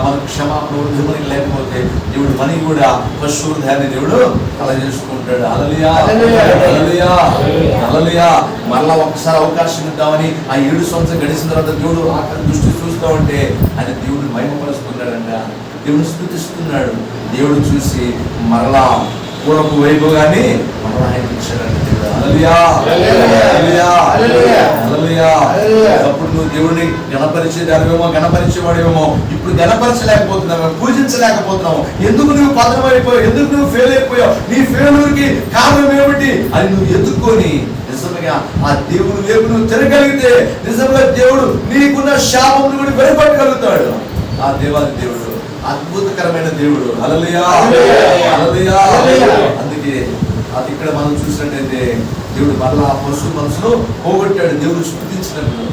మన క్షమాపణ వృద్ధి లేకపోతే దేవుడు మనకి కూడా పశువు ధ్యాన్ని దేవుడు కలగజేసుకుంటాడు. హల్లెలూయా. మళ్ళా ఒకసారి అవకాశం ఇద్దామని ఆ 7 సంవత్సరం గడిచిన తర్వాత దేవుడు ఆఖరి దృష్టి చూస్తూ ఉంటే ఆయన దేవుడు మహిమపరుస్తున్నాడంట, దేవుడు స్తుతిస్తున్నాడు. దేవుడు చూసి మరలా పూర్వపు వైభవాన్ని మరలా ఆయన ఇచ్చాడంట. అప్పుడు నువ్వు దేవుడిని గణపరిచేదానివేమో, గణపరిచేవాడేమో. ఇప్పుడు గణపరచలేకపోతున్నావు, పూజించలేకపోతున్నావు. ఎందుకు నువ్వు పతనమైపోయావు? ఎందుకు నువ్వు ఫెయిల్ అయిపోయావు? నీ ఫెయిల్యూర్కి కారణం ఏమిటి అని నువ్వు ఎత్తుక్కొని నిజంగా ఆ దేవుడు వైపు నువ్వు తిరగలిగితే నిజంగా దేవుడు నీకున్న శాపమును కూడా వెలుపట్టగలుగుతాడు. ఆ దేవాది దేవుడు అద్భుతకరమైన దేవుడు. హల్లెలూయా. అందుకే అది ఇక్కడ మనం చూసినట్టయితే దేవుడు మరలా ఆ పశువు మనసును పోగొట్టాడు, దేవుడు స్తుతించినప్పుడు.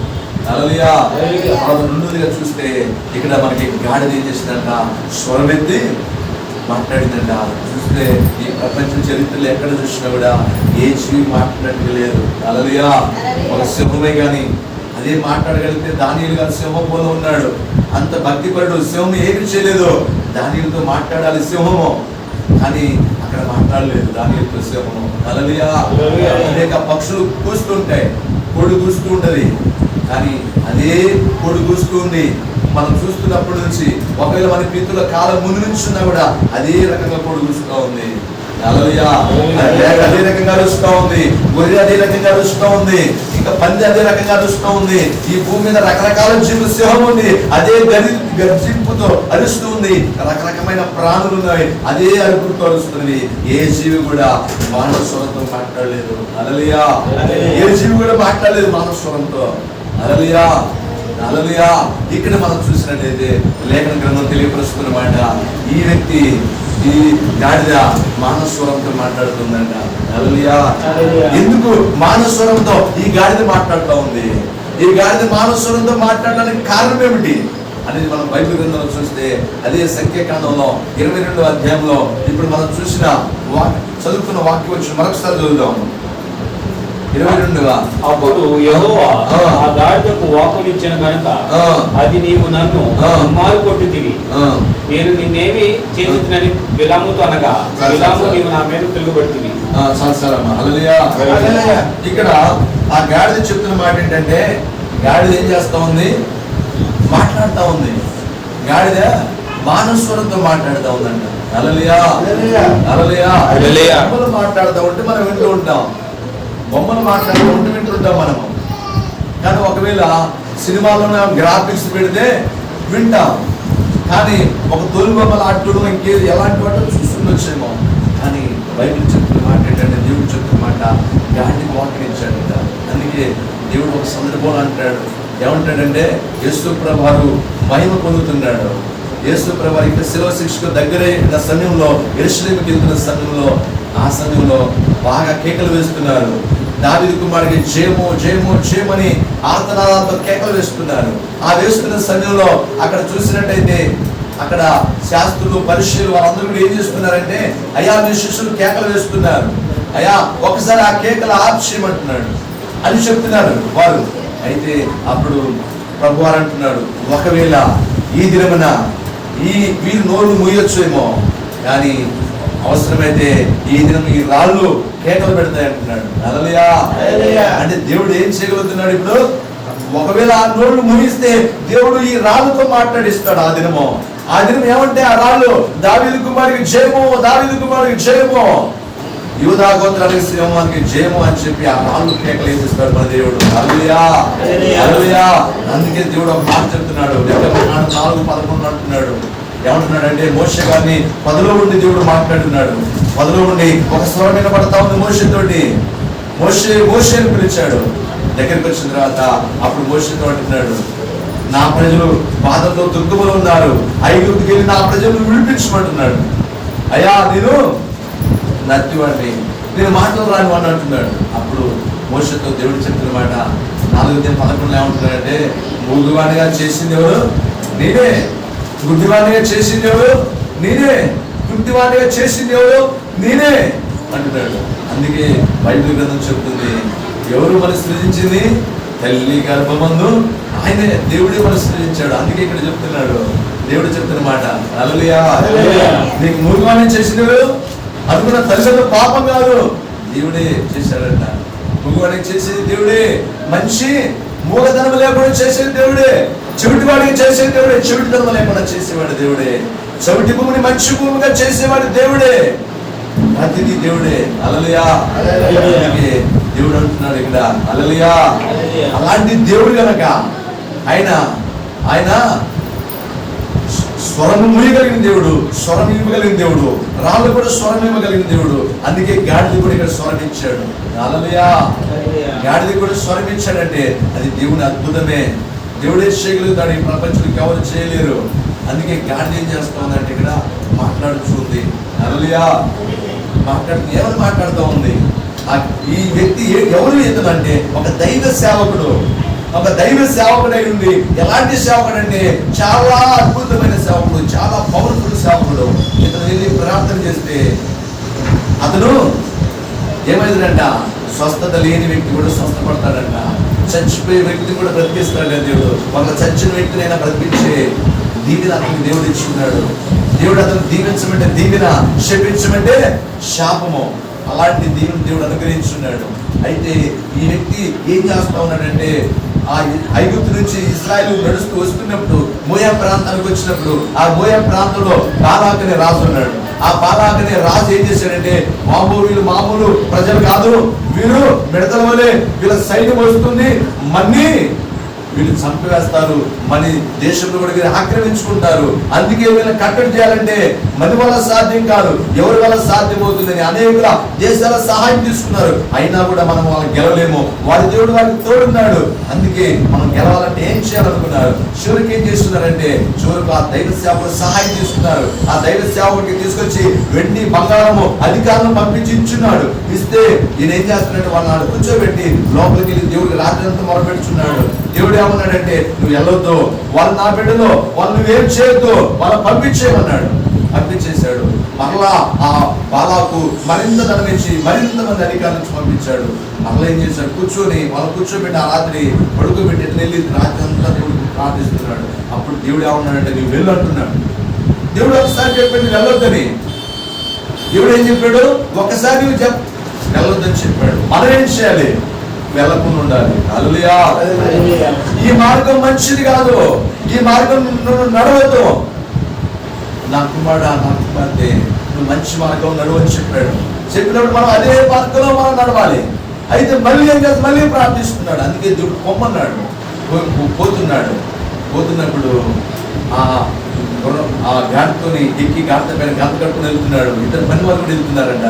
హల్లెలూయా. రెండోదిగా చూస్తే ఇక్కడ మనకి గాడిద ఏం చేసిందంట? స్వరమెత్తి మాట్లాడిందంట. చూస్తే ఈ ప్రపంచ చరిత్రలో ఎక్కడ చూసినా కూడా ఏ జీవి మాట్లాడినట్టు లేదు. హల్లెలూయా. ఒక సింహమే కానీ అదే మాట్లాడగలిగితే దానియేలు గారు సింహంలో ఉన్నాడు. అంత భక్తిపరుడు. సింహం ఏమి చేయలేదు, దానియేలుతో మాట్లాడాలి సింహము, కానీ అక్కడ మాట్లాడలేదు దానియేలుతో సింహము. హల్లెలూయా. అనేక పక్షులు కూస్తుంటాయి, కోడి కూస్తూ ఉంటది, కానీ అదే కోడి కూస్తూ ఉంది. మనం చూస్తున్నప్పటి నుంచి ఒకవేళ మన పితృల కాలం ముందు నుంచి ఉన్నా కూడా అదే రకంగా కోడి కూస్తూ ఉంది. హల్లెలూయా. అదే రకంగా అరుస్తూ ఉంది, గొర్రె అదే రకంగా అరుస్తూ ఉంది, ఇంకా పంది అదే రకంగా అరుస్తూ ఉంది. ఈ భూమి మీద రకరకాల జీవులు, సింహం ఉంది అదే గర్జింపుతో అరుస్తూ ఉంది. రకరకమైన ప్రాణులు ఉన్నాయి, అదే అరుపుతో అరుస్తుంది. ఏ జీవి కూడా మానవ స్వరంతో మాట్లాడలేదు. హల్లెలూయా. ఏ జీవి కూడా మాట్లాడలేదు మానవ స్వరంతో. హల్లెలూయా. ఇక్కడ మనం చూసినట్లయితే లేఖన గ్రంథం తెలియపరుస్తున్నమాట, ఈ వ్యక్తి ఈ గాడిద మానస్వరంతో మాట్లాడుతుందంట. హల్లెలూయా. ఎందుకు మానస్వరంతో ఈ గాడిద మాట్లాడుతూ ఉంది? ఈ గాడిద మానస్వరంతో మాట్లాడడానికి కారణం ఏమిటి అనేది మనం బైబిల్ గ్రంథంలో చూస్తే అదే సంఖ్యాకాండంలో 22వ అధ్యాయంలో ఇప్పుడు మనం చూసిన చదువుకున్న వాక్యం వచ్చి మరొకసారి చదువుదాం. 22వ. అప్పుడు యెహోవా ఆ గాడిదకు వాక్కునిచ్చిన కనుక అది నీవు నన్ను మారు కొట్టితివి, నేను నిన్నేమి చేసినని బిలాముతో అనగా బిలాము నీవు నా మీద తిరుగుబడితివి. ఇక్కడ ఆ గాడిద చెప్తున్న మాట ఏంటంటే, గాడిద ఏం చేస్తా ఉంది? మాట్లాడుతూ ఉంది. గాడిద మానస్వరంతో మాట్లాడుతూ ఉందంట. హల్లెలూయా. మాట్లాడుతూ ఉంటే మనం వింటూ ఉంటాం, బొమ్మలు మాట్లాడుతూ ఉంటూ వింటుంటాం మనము. కానీ ఒకవేళ సినిమాలో గ్రాఫిక్స్ పెడితే వింటాం, కానీ ఒక తొలి బొమ్మలు ఆటలు ఇంకేది ఎలాంటి వాటిలో చూస్తుండొచ్చేమో. కానీ బైబిల్ చెప్తున్న మాట ఏంటంటే, దేవుడు చెప్తున్న మాట గాడికి వాక్యం ఇచ్చాడంట. అందుకే దేవుడు ఒక సందర్భంలో అంటాడు, ఏమంటాడంటే యేసు ప్రభువారు మహిమ పొందుతున్నాడు. యేసు ప్రభువారు ఇక్కడ శిలువ శిక్షకు దగ్గరైన సమయంలో, యెరూషలేముకి వెళ్తున్న సమయంలో, ఆ సమయంలో బాగా కేకలు వేస్తున్నారు. దావీదు కుమారుడికి జయము జయము జయమని ఆర్తనాదాలతో కేకలు వేస్తున్నారు. ఆ వేస్తున్న సమయంలో అక్కడ చూసినట్టయితే అక్కడ శాస్త్రులు పరిశీలు వాళ్ళందరూ కూడా ఏం చేస్తున్నారంటే, అయ్యా మీ శిష్యులు కేకలు వేస్తున్నారు, అయ్యా ఒకసారి ఆ కేకలు ఆపేయమంటున్నాడు అని చెప్తున్నారు వారు. అయితే అప్పుడు ప్రభువారు అంటున్నాడు, ఒకవేళ ఈ దినమున వీరు నోరు మూయొచ్చేమో, కానీ అవసరమైతే ఈ దినం ఈ రాళ్ళు కేకలు పెడతాయి అంటున్నాడు. హల్లెలూయా. అంటే దేవుడు ఏం చేయగలుగుతున్నాడు ఇప్పుడు? ఒకవేళ ఆ నోళ్ళు ముగిస్తే దేవుడు ఈ రాళ్ళతో మాట్లాడిస్తాడు. ఆ దినం ఏమంటే ఆ రాళ్ళు దావీదు కుమారుడికి జయము, దావీదు కుమారుడికి జయము, యూదా గోత్రానికి సింహానికి జయము అని చెప్పి ఆ రాళ్ళు కేకలు వేసిస్తాడు మన దేవుడు. హల్లెలూయా. అందుకే దేవుడు ఒక మాట చెప్తున్నాడు, 4:11 అంటున్నాడు. ఏమంటున్నాడంటే, మోషే గారిని పదలో ఉండి దేవుడు మాట్లాడుతున్నాడు. పదలో ఉండి ఒక స్వరం వినపడతా ఉంది మోషేతోటి. మోషే అని పిలిచాడు. దగ్గరికి వచ్చిన తర్వాత అప్పుడు మోషేతో అంటున్నాడు, నా ప్రజలు బాధతో దుఃఖంలో ఉన్నారు, ఐగుప్తుకి వెళ్ళి నా ప్రజలను విడిపించమంటున్నాడు. అయ్యా నేను నత్తివాడిని, నేను మాటలు రాను అని అంటున్నాడు. అప్పుడు మోషేతో దేవుడు చెప్తున్న మాట 4:11 ఏమంటున్నాడంటే, మూగువాడిగా చేసింది ఎవరు? నేనే. గుడ్డివాడిగా చేసింది ఎవరు? నేనే. గుడ్డివాడిగా చేసింది ఎవరు? నేనే అంటున్నాడు. అందుకే బైబిల్ గ్రంథం చెప్తుంది, ఎవరు మనం సృజించింది? తల్లి గర్భమందు ఆయనే, దేవుడే మనం సృజించాడు. అందుకే ఇక్కడ చెప్తున్నాడు, దేవుడు చెప్తున్న మాట. హల్లెలూయా. నీకు మూగువాడిని చేసింది ఎవరు? అనుకున్న తల్లిదండ్రులు పాపం కాదు, దేవుడే చేశాడంట. మూగువాడికి చేసేది దేవుడే, మనిషి మూగధనం లేకుండా చేసేది దేవుడే, చెవిటి వాడికి చేసేది దేవుడే, చెవిటిధనం లేకుండా చేసేవాడు దేవుడే, చెవిటి భూమిని మంచి భూమిగా చేసేవాడు దేవుడే, ప్రతిదీ దేవుడే. హల్లెలూయా. దేవుడు అంటున్నాడు ఇక్కడ, హల్లెలూయా. అలాంటి దేవుడు కనుక ఆయన స్వరం ఇవ్వగలిగిన దేవుడు, స్వరం ఇవ్వగలిగిన దేవుడు, రాళ్ళు కూడా స్వరం ఇవ్వగలిగిన దేవుడు. అందుకే గాడిద కూడా ఇక్కడ స్వరం ఇచ్చాడు. హల్లెలూయా. గాడిద కూడా స్వరం ఇచ్చాడంటే అది దేవుని అద్భుతమే. దేవుడే చేయగలుగుతాడు, ఈ ప్రపంచానికి ఎవరు చేయలేరు. అందుకే గాడిద ఏం చేస్తా ఉందంటే ఇక్కడ మాట్లాడుతుంది. హల్లెలూయా. ఎవరు మాట్లాడుతూ ఉంది? ఈ వ్యక్తి ఎవరు ఇతనంటే ఒక దైవ సేవకుడు. ఒక దైవ సేవకుడై ఉండి, ఎలాంటి సేవకుడు అంటే చాలా అద్భుతమైన సేవకుడు, చాలా పవర్ఫుల్ సేవకుడు. ఇతను వెళ్ళి ప్రార్థన చేస్తే అతను ఏమైందంట, స్వస్థత లేని వ్యక్తి కూడా స్వస్థపడతాడంట, చచ్చిపోయే వ్యక్తిని కూడా బ్రతికిస్తాడు దేవుడు. ఒక చచ్చిన వ్యక్తినైనా బ్రతికించే దీవెన అతనికి దేవుడు ఇచ్చుకున్నాడు. దేవుడు అతను దీవించమంటే దీవెన, శపించమంటే శాపము. అలాంటి దేవుడు అనుగ్రహించున్నాడు. అయితే ఈ వ్యక్తి ఏం చేస్తా ఉన్నాడంటే, ఆ ఐగుప్తు నుంచి ఇశ్రాయేలు నడుస్తూ వస్తున్నప్పుడు మోయా ప్రాంతానికి వచ్చినప్పుడు, ఆ మోయా ప్రాంతంలో బాలాక్ అనే రాజు ఉన్నాడు. ఆ బాలాక్ అనే రాజు ఏం చేశాడంటే, వీళ్ళు మామూలు ప్రజలు కాదు, వీరు మిడతల వలె వీళ్ళ సైన్యం వస్తుంది, మన్ని వీళ్ళు చంపివేస్తారు, మన దేశంలో కూడా వీళ్ళు ఆక్రమించుకుంటారు. అందుకే వీళ్ళని కట్టడి చేయాలంటే మన వల్ల సాధ్యం కాదు, ఎవరి వల్ల సాధ్యమవుతుందని అనేక దేశాల సహాయం తీసుకున్నారు. అయినా కూడా మనం వాళ్ళని గెలవలేము, వారి దేవుడు వారికి తోడున్నాడు. అందుకే మనం గెలవాలంటే ఏం చేయాలనుకున్నారు? చివరికి ఏం చేస్తున్నారంటే, చివరికి ఆ దైవ సేవకుడు సహాయం తీసుకున్నారు. ఆ దైవ సేవకుడికి తీసుకొచ్చి వెండి బంగారము అధికారులను పంపించి ఇచ్చున్నాడు. ఇస్తే ఈయన ఏం చేస్తున్నాడు, వాళ్ళని కూర్చోబెట్టి లోపలికి వెళ్ళి దేవుడికి రాత్రి అంతా మొరపెట్టుచున్నాడు. దేవుడు ఏమన్నాడంటే, నువ్వు వెళ్ళొద్దు, వాళ్ళు నా బిడ్డలో, వాళ్ళు నువ్వేం చేయొద్దు, వాళ్ళని పంపించేయమన్నాడు. పంపించేశాడు. మరలా ఆ బాలాకు మరింత ధనమిచ్చి మరింత మంది అధికారుల నుంచి పంపించాడు. మరలా ఏం చేశాడు, వాళ్ళు కూర్చోబెట్టి ఆ రాత్రి పడుకోబెట్టి ఎట్లా వెళ్ళి రాత్రి అంతా దేవుడికి ప్రార్థిస్తున్నాడు. అప్పుడు దేవుడు ఏమన్నాడంటే, నువ్వు వెళ్ళు అంటున్నాడు. దేవుడు ఒకసారి చెప్పాడు నువ్వు వెళ్ళొద్దని. దేవుడు ఏం చెప్పాడు, ఒక్కసారి నువ్వు వెళ్ళొద్దని చెప్పాడు. మనం ఏం చేయాలి? వెళ్ళకుండా ఉండాలి. హల్లెలూయా. ఈ మార్గం మంచిది కాదు, ఈ మార్గం నువ్వు నడవద్దు, నా కుమారుడా నా కుమార్తె నువ్వు మంచి మార్గం నడవని చెప్పాడు. చెప్పినప్పుడు మనం అదే మార్గంలో మనం నడవాలి. అయితే మళ్ళీ ఏం చేస్తాడు, మళ్ళీ ప్రార్థిస్తున్నాడు. అందుకే దేవుడు పొమ్మన్నాడు. పోతున్నప్పుడు ఆ గాడితోని ఎక్కి గాడిత పైన గంత కట్టుకుని వెళ్తున్నాడు. ఇద్దరు పని వాళ్ళు కూడా వెళ్తున్నారంట.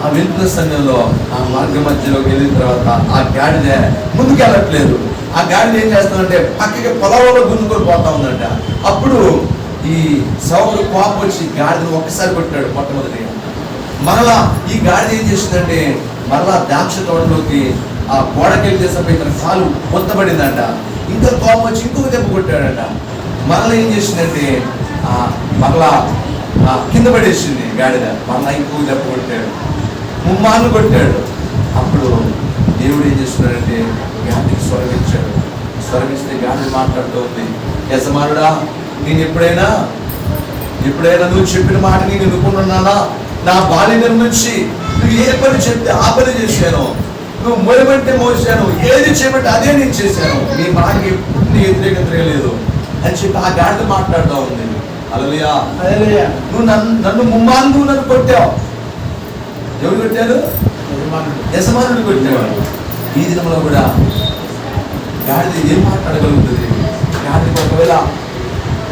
ఆ వెళ్తున్న సమయంలో ఆ మార్గ మధ్యలోకి వెళ్ళిన తర్వాత ఆ గాడిద ముందుకు వెళ్ళట్లేదు. ఆ గాడిద ఏం చేస్తుందంటే పక్కకి పొలంలో గుంజుకొని పోతా ఉందంట. అప్పుడు ఈ సౌకుడు కోపం వచ్చి గాడిదను ఒక్కసారి కొట్టాడు మొట్టమొదటిగా. మరలా ఈ గాడిద ఏం చేసిందంటే మరలా ద్రాక్ష తోటలోకి ఆ గోడకెళ్ళి చేసినప్పుడు ఇతను కాలు మొత్తబడిందంట. ఇంకా కోపం వచ్చి ఇంకొక దెబ్బ కొట్టాడంట. మరలా ఏం చేసిందంటే మరలా కింద పడేసింది గాడిద. మరలా ఇంకొక దెబ్బ కొట్టాడు, ముమ్మార్లు కొట్టాడు. అప్పుడు దేవుడు ఏం చేస్తున్నాడంటే గాడికి స్వరమిచ్చాడు. స్వరమిస్తే గాడి మాట్లాడుతూ ఉంది, యజమానుడా నేను ఎప్పుడైనా నువ్వు చెప్పిన మాట నేను అనుకుంటున్నానా? నా బాల్యం నుంచి నువ్వు ఏ పని చెప్తే ఆ పని చేశాను, నువ్వు మోయమంటే మోసాను, ఏది చేయమంటే అదే నేను చేశాను, నీ మాటకి ఎప్పుడు వ్యతిరేకత లేదు అని చెప్పి ఆ గాడిద మాట్లాడుతూ ఉంది. హల్లెలూయా. నువ్వు నన్ను ముమ్మార్లు నన్ను కొట్టావు. ఎవరు కొట్టారు? యజమానుడు కొట్టాడు. ఈ దినంలో కూడా గాడిద ఏం మాట్లాడగలుగుతుంది? గాడిదకి ఒకవేళ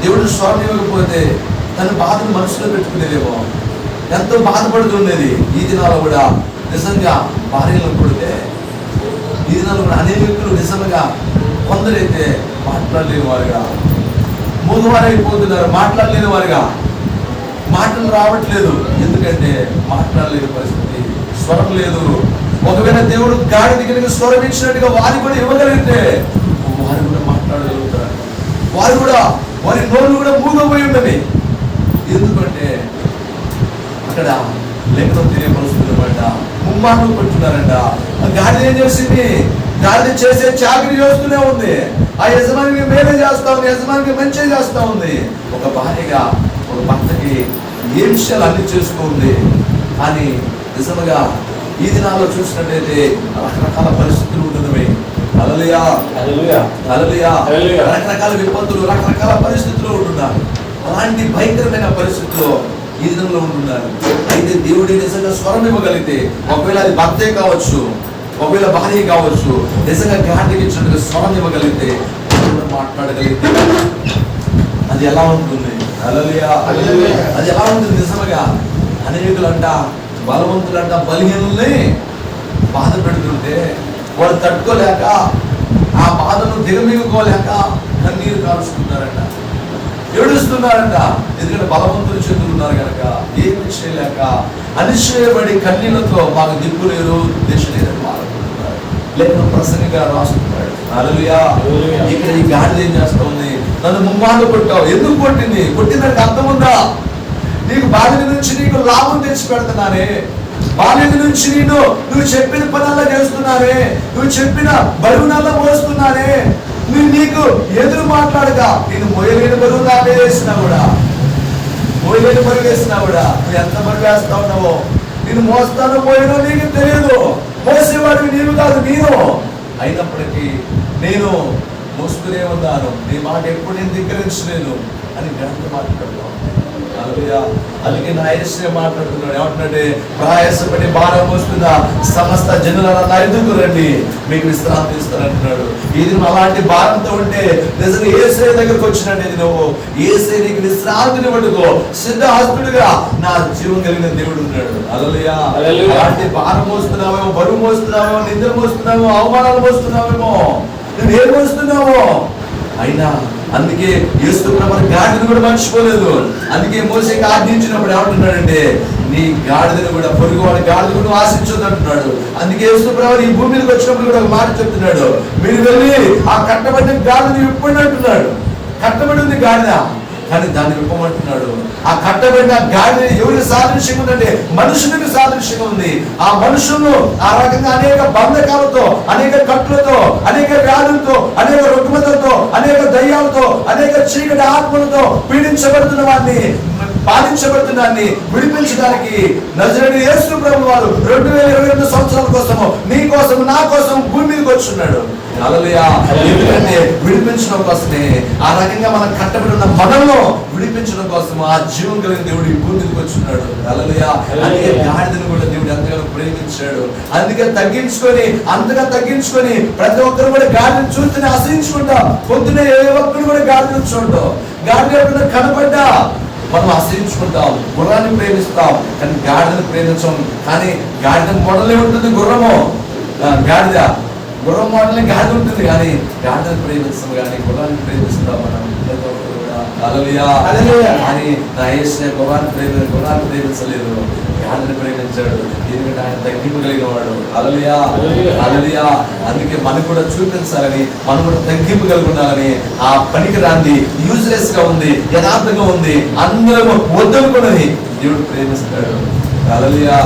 దేవుడు స్వరం ఇవ్వకపోతే తన బాధను మనసులో పెట్టుకునేదేమో, ఎంతో బాధపడుతుండేది. ఈ దినాల్లో కూడా నిజంగా భార్యలను కొడితే ఈ దినాల్లో కూడా అనేక వ్యక్తులు నిజంగా కొందరైతే మాట్లాడలేని వారుగా, మూగవారైపోతున్నారు, మాట్లాడలేని వారుగా, మాటలు రావట్లేదు. ఎందుకంటే మాట్లాడలేని పరిస్థితి, స్వరం లేదు. ఒకవేళ దేవుడు గాడి దగ్గరికి స్వరం ఇచ్చినట్టుగా వారు కూడా ఇవ్వగలిగితే వారు కూడా మాట్లాడగలుగుతారు. వారి నోళ్ళు కూడా మూగపోయి ఉన్నవి. ఎందుకంటే అక్కడ లేఖనం తెలియపరుస్తుంది అనమాట. ముమ్మార్లు కొట్టున్నారంట. ఆ గాడిద ఏం చేసింది? గాడిద చేసే చాకరీ చేస్తూనే ఉంది. ఆ యజమానికి మేలే చేస్తా ఉంది, యజమానికి మంచి చేస్తా ఉంది. ఒక భార్యగా ఒక భర్తకి ఏ విషయాలు అన్ని చేసుకోండి. కానీ నిజంగా ఈ దినాల్లో చూసినట్టయితే రకరకాల పరిస్థితులు ఉంటున్నవి. హల్లెలూయా, హల్లెలూయా, హల్లెలూయా. రకరకాల విపత్తులు, రకరకాల పరిస్థితులు ఉంటున్నారు. అలాంటి భయంకరమైన పరిస్థితుల్లో ఈ దినంలో ఉంటున్నారు. అయితే దేవుడి నిజంగా స్వరం ఇవ్వగలిగితే, ఒకవేళ అది భర్తే కావచ్చు, ఒకవేళ భార్య కావచ్చు, నిజంగా గాడికి ఇచ్చినట్టుగా స్వరం ఇవ్వగలిగితే, మాట్లాడగలిగితే అది ఎలా ఉంటుంది? హల్లెలూయా, హల్లెలూయా. అది ఎలా ఉంటుంది? నిజంగా అనేకులంట, బలవంతులంట బలహీనుల్ని బాధ పెడుతుంటే వాళ్ళు తట్టుకోలేక, ఆ బాధను దిగమిగుకోలేక కన్నీరు కాల్చుకుంటారంట, ఏడుస్తున్నారంట. ఎందుకంటే బలవంతులు చేతులున్నారు కనుక ఏమి చేయలేక అనిశ్చయపడి కన్నీళ్లతో మాకు దిక్కు లేదు, దిశ లేదని మాట్లాడుతున్నారు. లేక ప్రసంగిగా రాస్తున్నాడు. హల్లెలూయా. ఇక్కడ ఈ గాడిద ఏం చేస్తా ఉంది? నన్ను ముమ్మార్లు కొట్టావు. ఎందుకు కొట్టింది? కొట్టిందానికి అర్థం ఉందా? నీకు బాల్యం నుంచి నీకు లాభం తెచ్చి పెడుతున్నానే, బాల్యం నుంచి నువ్వు చెప్పిన పనుల్లో చేస్తున్నానే, నువ్వు చెప్పిన బరువునల్లా మోస్తున్నానే, నీకు ఎదురు మాట్లాడగా నేను మోయలేని బరువు నా మీద వేసినా కూడా, మోయలేని బరువు వేసినా కూడా నువ్వు ఎంత బరువు వేస్తా ఉన్నావో, నేను మోస్తానో మోయనో నీకు తెలియదు. మోసేవాడివి నీవు కాదు, నేను. అయినప్పటికీ నేను మోస్తూనే ఉన్నాను, నీ మాట ఎప్పుడు నేను ధిక్కరించలేను అని గంట మాట్లాడుతాను. అందుకే నా యేసయ్య మాట్లాడుతున్నాడు. ఏమంటున్నాడే? ప్రయాసపడి భారం మోస్తున్న సమస్త జనులను నా ఎదుగు రండి, మీకు విశ్రాంతి ఇస్తానంటున్నాడు. ఇది అలాంటి భారంతో ఉంటే నిజంగా యేసయ్య దగ్గరకు వచ్చినట్టు నువ్వు యేసయ్య నీకు విశ్రాంతిని పట్టుకో. సిద్ధహస్తుడుగా నా జీవం కలిగిన దేవుడు ఉన్నాడు. హల్లెలూయా. అలాంటి భారం మోస్తున్నావేమో, బరువు మోస్తున్నావేమో, నిందలు మోస్తున్నావేమో, అవమానాలు మోస్తున్నావేమో, నువ్వు ఏం మోస్తున్నావో, అయినా అందుకే యేసు ప్రభువు గాడిదను కూడా మర్చిపోలేదు. అందుకే మోసేకి ఆజ్ఞించినప్పుడు ఏమంటున్నాడంటే, నీ గాడిదను కూడా, పొరుగువాడి గాడిదను కూడా ఆశించొద్దు అంటున్నాడు. అందుకే యేసు ప్రభువు ఈ భూమి మీదకి వచ్చినప్పుడు కూడా ఒక మాట చెప్తున్నాడు, మీరు వెళ్ళి ఆ కట్టబడిన గాడిదను విప్పండి అంటున్నాడు. కట్టబడి ఉంది గాడిద, కానీ దాన్ని విప్పమంటున్నాడు. ఆ కట్టబడిన గాడిద ఎవరికి సాదృశ్యంగా ఉందంటే మనుషునికి సాదృశ్యంగా ఉంది. ఆ మనుషులు ఆ రకంగా అనేక బంధకాలతో, అనేక కట్టులతో, అనేక వ్యాధులతో, అనేక రుగ్మతలతో, అనేక దయ్యాలతో, అనేక చీకటి ఆత్మలతో పీడించబడుతున్న వారిని, బాధించబడుతున్నాన్ని విడిపించడానికి నజరేయుడైన యేసు ప్రభువు వారు 2022 సంవత్సరాల కోసము, నీ కోసం, నా కోసం భూమి మీదకి వచ్చున్నాడు. హల్లెలూయా. ఎందుకంటే విడిపించడం కోసమే, ఆ రకంగా మనం కట్టబడి ఉన్న మనలో విడిపించడం కోసం ఆ జీవం కలిగిన దేవుడు ఈ భూమి మీదకి వచ్చున్నాడు. హల్లెలూయా. అందుకే గాడిదను కూడా దేవుడు ఎంతగానో ప్రేమించాడు. అందుకే అంతగా తగ్గించుకొని ప్రతి ఒక్కరు కూడా గాడిని చూస్తేనే అసహించుకుంటాం. పొద్దునే ఏ ఒక్కరు కూడా గాడిని చూడటం, గాడిని ఎప్పుడైనా కనపడ్డా మనం ఆశ్రయించుకుంటాం, గుర్రాన్ని ప్రేమిస్తాం, కానీ గాడిదను ప్రేమించాం. కానీ గాడిద మోడలే ఉంటుంది గుర్రము, గాడిద గుర్రం మోడలే గాడిద ఉంటుంది, కానీ గాడిదను ప్రేమిస్తాం, కానీ గుర్రాన్ని ప్రేమిస్తాం మనం. హల్లెలూయా. కానీ నా యేసయ్య గుర్రాన్ని ప్రేమించలేదు, గాడిదని ప్రేమించాడు. ఎందుకంటే ఆయన తగ్గింపు కలిగిన వాడు. హల్లెలూయా, హల్లెలూయా. అందుకే మనకు కూడా చూపించాలని, మనం కూడా తగ్గింపు కలిగి ఉండాలని. ఆ పనికి రాంది, యూజ్లెస్ గా ఉంది, యథార్థంగా ఉంది, అందరూ వద్దనుకున్నది దేవుడు ప్రేమిస్తాడు. హల్లెలూయా.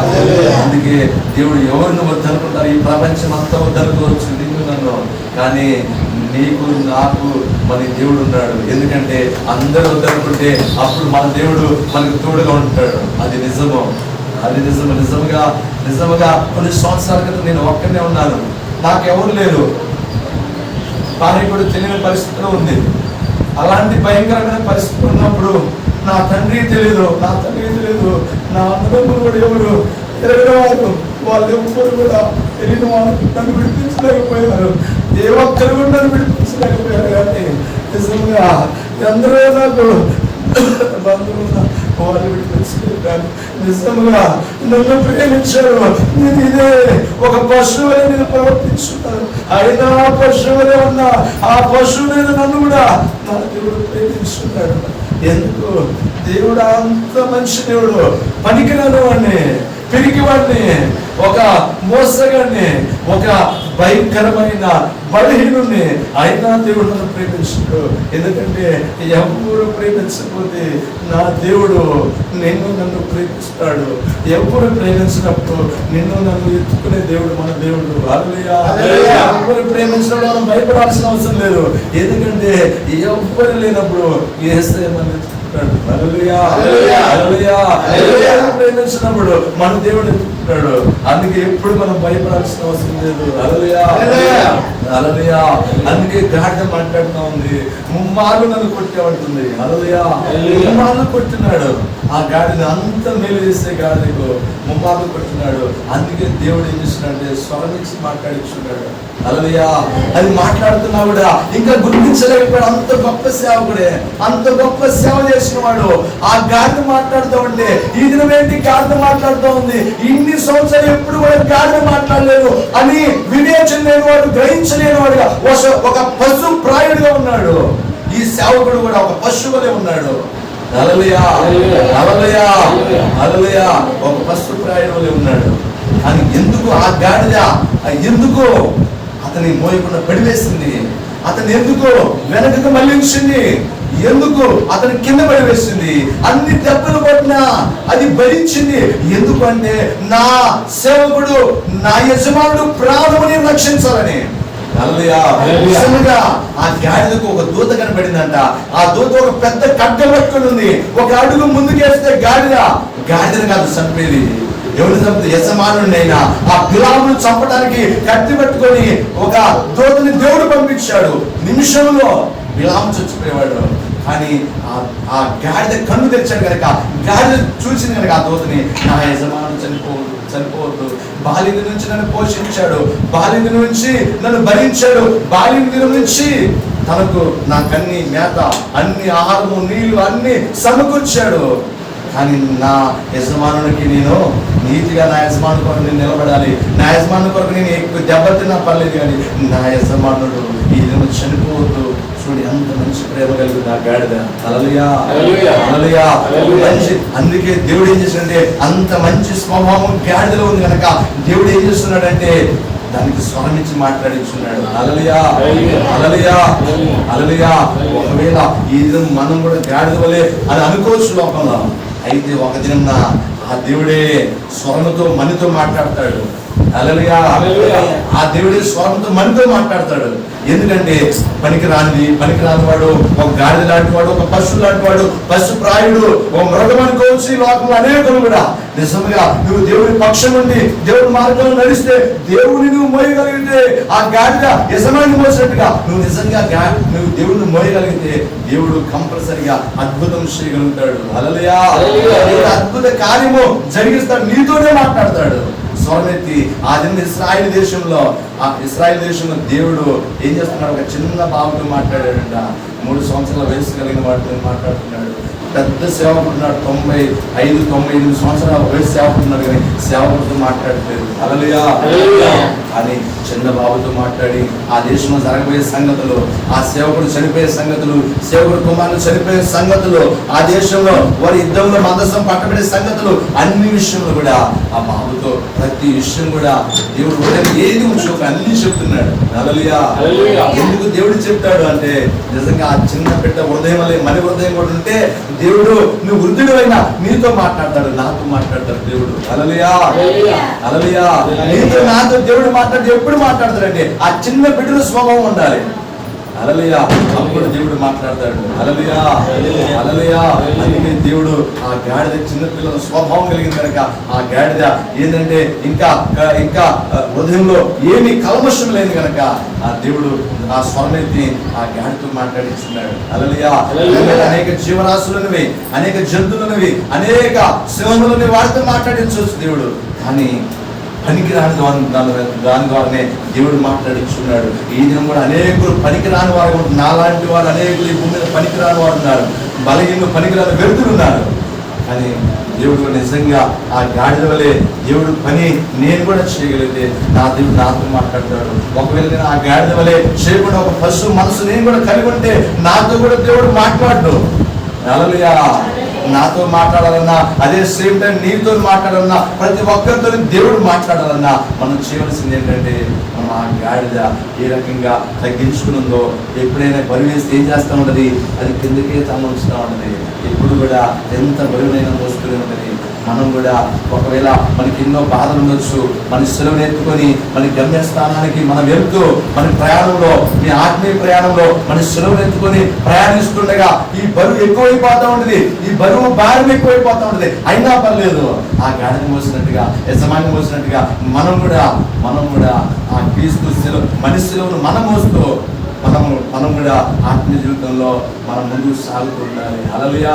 అందుకే దేవుడు ఎవరిని వద్దనుకుంటారు? ఈ ప్రపంచం అంతా వద్దనుకోవచ్చు, నిన్ను నన్ను, కానీ నీకు నాకు మన దేవుడు ఉన్నాడు. ఎందుకంటే అందరూ వద్దనుకుంటే అప్పుడు మన దేవుడు మనకు తోడుగా ఉంటాడు. అది నిజము, అది నిజము. నిజముగా కొన్ని సంవత్సరాల క్రితం నేను ఒక్కనే ఉన్నాను, నాకెవరు లేరు, భార్య కూడా తెలియని పరిస్థితిలో ఉంది. అలాంటి భయంకరమైన పరిస్థితి ఉన్నప్పుడు నా తండ్రి తెలియదు, నా అన్నదమ్ములు కూడా ఎవరు తిరగడవారు, వాళ్ళు ఎవ్వరు కూడా తెలియని వాళ్ళు నన్ను విడిపించలేకపోయారు. ఏ ఒక్కరు కూడా నన్ను విడిపించలేకపోయారు. కానీ నిజంగా అందరూ నాకు బంధువులు, వాళ్ళు విడిపించలేదు. కానీ నిజంగా నన్ను ప్రేమించారు. నేను ఇదే ఒక పశువుని నేను ప్రవర్తించున్నాను, అయినా ఆ పశువులే ఉన్నా, ఆ పశువుని నన్ను కూడా నా దేవుడు ప్రేమించున్నాడు. ఎందుకు? దేవుడు అంత మంచి దేవుడు. పనికిరాని వాడిని, పిరికివాడిని, ఒక మోసగాడిని, ఒక భయంకరమైన బలహీనుడిని, అయినా దేవుడు నన్ను ప్రేమించాడు. ఎందుకంటే ఎవరు ప్రేమించకపోతే నా దేవుడు నన్ను ప్రేమిస్తాడు. ఎవరు ప్రేమించినప్పుడు నన్ను ఎత్తుకునే దేవుడు మన దేవుడు. హల్లెలూయా. ఎవరు ప్రేమించినప్పుడు మనం భయపడాల్సిన అవసరం లేదు. ఎందుకంటే ఎవరు లేనప్పుడు యేసయ్య మనల్ని ఎత్తుకుంటాడు. హల్లెలూయా, హల్లెలూయా. ప్రేమించినప్పుడు మన దేవుడు ఎత్తుకుంటాడు. అందుకే ఎప్పుడు మనం భయపడాల్సిన అవసరం లేదు. హల్లెలూయా, హల్లెలూయా. అందుకే గాడిద మాట్లాడుతూ ఉంది, ముమ్మార్లు నన్ను కొట్టేవంటుంది. హల్లెలూయా, ముమ్మార్లు కొట్టినాడు. ఆ గాడిద అంత మేలు చేసే గాడిదకు ముమ్మార్లు కొట్టినాడు. అందుకే దేవుడు ఏం చేస్తున్నాడు? స్వరం ఇచ్చి మాట్లాడించున్నాడు. హల్లెలూయా. అది మాట్లాడుతున్నా కూడా ఇంకా గుర్తించలేకపోయాడు. అంత గొప్ప సేవకుడే, అంత గొప్ప సేవ చేసిన వాడు. ఆ గాడిద మాట్లాడుతూ ఉంటే, ఈ దినం ఏంటి గాడిద మాట్లాడుతూ ఉంది, ఇన్ని సంవత్సరాలు ఎప్పుడు కూడా గాడిద మాట్లాడలేదు అని వివేచన లేని వాడు, గ్రహించలేని వాడుగా ఒక పశు ప్రాయుడుగా ఉన్నాడు. ఈ సేవకుడు కూడా ఒక పశువులే ఉన్నాడు. హల్లెలూయా, హల్లెలూయా, హల్లెలూయా. ఒక పశు ప్రాయుడులే ఉన్నాడు. కానీ ఎందుకు ఆ గాడిద ఎందుకు అతని మోయకుండా పడివేసింది? అతను ఎందుకు వెనకకు మళ్లించింది? ఎందుకు అతని కింద పడివేసింది? అన్ని దెబ్బలు కొట్టినా అది భరించింది. ఎందుకు అంటే నా సేవకుడు, నా యజమానుడు ప్రాణముని రక్షించాలని. హల్లెలూయా. నిజంగా ఆ గాడిదకు ఒక దూత కనబడిందంట. ఆ దూత ఒక పెద్ద ఖడ్గం పట్టుకుని ఉంది. ఒక అడుగు ముందుకేస్తే గాడిదను కాదు చంపేది, ఎవరు చంపితే యజమానుడినైనా. ఆ బిలామును చంపడానికి కత్తి పట్టుకొని ఒక దూతని దేవుడు పంపించాడు. నిమిషంలో బిలాము చచ్చిపోయేవాడు. కానీ ఆ గాడిద కన్ను తెచ్చాడు కనుక, గాడిద చూసింది కనుక ఆ దూతని, నా యజమాను చనిపోవద్దు, బాల్యం నుంచి నన్ను పోషించాడు, బాల్యం నుంచి నన్ను భరించాడు, బాల్యం నుంచి తనకు నాకు అన్ని మేత, అన్ని ఆహారము, నీళ్లు అన్ని సమకూర్చాడు. కానీ నా యజమానునికి నేను నీతిగా, నా యజమాను కొరకు నేను నిలబడాలి, నా యజమాను కొరకు నేను ఎక్కువ దెబ్బతిన్నా పర్లేదు, కానీ నా యజమానుడు ఈ దినం చనిపోవద్దు. చూడు ఎంత మంచి ప్రేమ కలిగింది ఆ గాడిద. హల్లెలూయా, హల్లెలూయా. మంచి, అందుకే దేవుడు ఏం చేశాడంటే, అంత మంచి స్వభావం గాడిదలో ఉంది కనుక దేవుడు ఏం చేస్తున్నాడంటే దానికి స్వరం ఇచ్చి మాట్లాడించున్నాడు. హల్లెలూయా, హల్లెలూయా, హల్లెలూయా. ఒకవేళ ఈ దినం మనం కూడా గాడిద వలె అని అనుకోవచ్చు లోకంలో, అయితే ఒక దినం ఆ దేవుడే స్వరంతో మనతో మాట్లాడతాడు. హల్లెలూయా. ఆ దేవుడే స్వరంతో మనతో మాట్లాడతాడు. ఎందుకంటే పనికిరాని వాడు, ఒక గాడిద లాంటి వాడు, ఒక పశువు లాంటి వాడు, పశు ప్రాయుడు, ఒక మృగం అనుకోవచ్చు. ఈ లోకంలో అనేకులు కూడా నిజంగా నువ్వు దేవుడి పక్షం నుండి దేవుడి మార్గంలో నడిస్తే, దేవుడిని నువ్వు మోయగలిగితే, ఆ గాడిద యజమాని మోసినట్టుగా నువ్వు నిజంగా నువ్వు దేవుడిని మోయగలిగితే దేవుడు కంపల్సరిగా అద్భుతం చేయగలుగుతాడు. హల్లెలూయా. అద్భుత కార్యము జరిగిస్తాడు, నీతోనే మాట్లాడతాడు. స్వరమెత్తి ఆ దిన ఇశ్రాయేలు దేశంలో దేవుడు ఏం చేస్తున్నాడు? ఒక చిన్న బాబుతో మాట్లాడాడంట. 3 సంవత్సరాల వయసు కలిగిన వాటితో మాట్లాడుతున్నాడు. పెద్ద సేవకుడు ఉన్నాడు, 95-98 సంవత్సరాల వయసు సేవకుడు ఉన్నాడు, కానీ సేవకుడితో మాట్లాడలేదు. హల్లెలూయా. కానీ చిన్న బాబుతో మాట్లాడి ఆ దేశంలో జరగబోయే సంగతులు, ఆ సేవకుడు చనిపోయే సంగతులు, సేవకుడు కుమారుడు చనిపోయే సంగతులు, ఆ దేశంలో వారి యుద్ధంలో మందసం పట్టబడే సంగతులు, అన్ని విషయంలో కూడా ఆ బాబుతో ప్రతి విషయం కూడా దేవుడు ఏది ఉంచుకో అన్ని చెప్తున్నాడు. హల్లెలూయా. ఎందుకు దేవుడు చెప్తాడు అంటే, నిజంగా ఆ చిన్న బిడ్డ హృదయం వల్ల మన హృదయం కూడా ఉంటే దేవుడు నువ్వు వృద్ధుడు అయినా నీతో మాట్లాడతాడు, నాతో మాట్లాడతాడు దేవుడు. హల్లెలూయా. హల్లెలూయా. నీతో నాతో దేవుడు మాట్లాడితే ఎప్పుడు మాట్లాడతాడంటే ఆ చిన్న బిడ్డల స్వభావం ఉండాలి. హల్లెలూయా. అప్పుడు దేవుడు మాట్లాడతాడు. హల్లెలూయా. హల్లెలూయా. అందుకే దేవుడు ఆ గాడిద చిన్న పిల్లల స్వభావం కలిగింది కనుక ఆ గాడిద ఏంటంటే ఇంకా ఇంకా హృదయంలో ఏమీ కల్మషం లేదు కనుక ఆ దేవుడు ఆ స్వరమెత్తి ఆ గాడితో మాట్లాడించున్నాడు. హల్లెలూయా. అనేక జీవరాశులనివి, అనేక జంతువులనివి, అనేక సింహములని వాటితో మాట్లాడించవచ్చు దేవుడు. కానీ పనికిరాని దాని ద్వారానే దేవుడు మాట్లాడించున్నాడు. ఈ దినం కూడా అనేకులు పనికిరాని వారు, నాలాంటి వారు అనేకులు ఈ భూమి మీద పనికిరాని వారు ఉన్నారు, బలహీన పనికిరాని వ్యక్తులు ఉన్నారు. కానీ దేవుడు నిజంగా ఆ గాడిద వలె దేవుడు పని నేను కూడా చేయగలిగితే నా దేవుడు నాతో మాట్లాడతాడు. ఒకవేళ నేను ఆ గాడిద వలె చేయకుండా ఒక పశువు మనసు నేను కూడా కలిగి ఉంటే నాతో కూడా దేవుడు మాట్లాడు. హల్లెలూయా. నాతో మాట్లాడాలన్నా, అదే సేమ్ టైం నీతో మాట్లాడాలన్నా, ప్రతి ఒక్కరితో దేవుడు మాట్లాడాలన్నా మనం చేయవలసింది ఏంటంటే, మనం ఆ గాడిద ఏ రకంగా తగ్గించుకునుందో, ఎప్పుడైనా బరువు వేస్తే ఏం చేస్తూ ఉంటుంది, అది కిందకే తల ఉంచుతూ ఉంటుంది. ఎప్పుడు కూడా ఎంత బరువునైనా మోసుకుని ఉంటుంది. మనం కూడా ఒకవేళ మనకి ఎన్నో బాధలు ఉండొచ్చు, మన సెలవుని ఎత్తుకొని మన గమ్యస్థానానికి మనం వెళ్తూ మన ప్రయాణంలో, మీ ఆత్మీయ ప్రయాణంలో మన సెలవుని ఎత్తుకొని ప్రయాణిస్తుండగా ఈ బరువు ఎక్కువైపోతూ ఉంటుంది, ఈ బరువు భారం ఎక్కువైపోతూ ఉంటుంది. అయినా పర్లేదు, ఆ గాడిని మోసినట్టుగా, యజమాని మోసినట్టుగా మనం కూడా ఆ క్రీస్తు సెలవు మన సెలవును మనం మోస్తూ మనం కూడా ఆత్మీయ జీవితంలో మనం ముందుకు సాగుతూ ఉండాలి. హల్లెలూయా.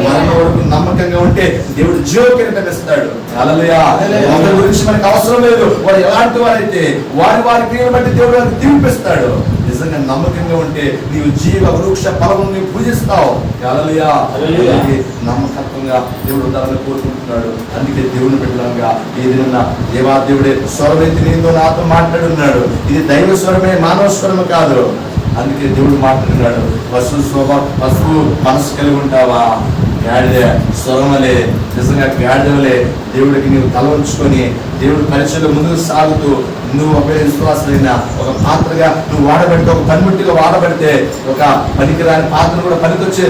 మన వరకు నమ్మకంగా ఉంటే దేవుడు జీవకిరీటం ఇస్తాడు. హల్లెలూయా. ఒకరి గురించి మనకు అవసరం లేదు, వారు ఎలాంటి వారైతే వారి క్రియను బట్టి దేవుడు వారికి తీర్పిస్తాడు. నిజంగా నమ్మకంగా ఉంటే నీవు జీవ వృక్ష ఫలమును నీవు పూజిస్తావు. హల్లెలూయా. నమ్మకత్వంగా దేవుడు ఉండాలని కోరుకుంటున్నాడు. అందుకే దేవుని బిడ్డలంగా ఏదైనా దేవాదేవుడే స్వరమెత్తి నీతో నాతో మాట్లాడున్నాడు. ఇది దైవ స్వరమే, మానవ స్వరము కాదు. అందుకే దేవుడు మాట్లాడున్నాడు. పశువు మనసు కలిగి ఉంటావా? గాడిద స్వరమలే, నిజంగా గాడిద వలె దేవుడికి నీవు తల ఉంచుకొని దేవుడు పరిచయంలో ముందుకు సాగుతూ నువ్వు ఒక విశ్వాసమైన ఒక పాత్రగా నువ్వు వాడబడితే, ఒక పనిముట్టిగా వాడబడితే, ఒక పనికిరాని పాత్రను కూడా పనికొచ్చే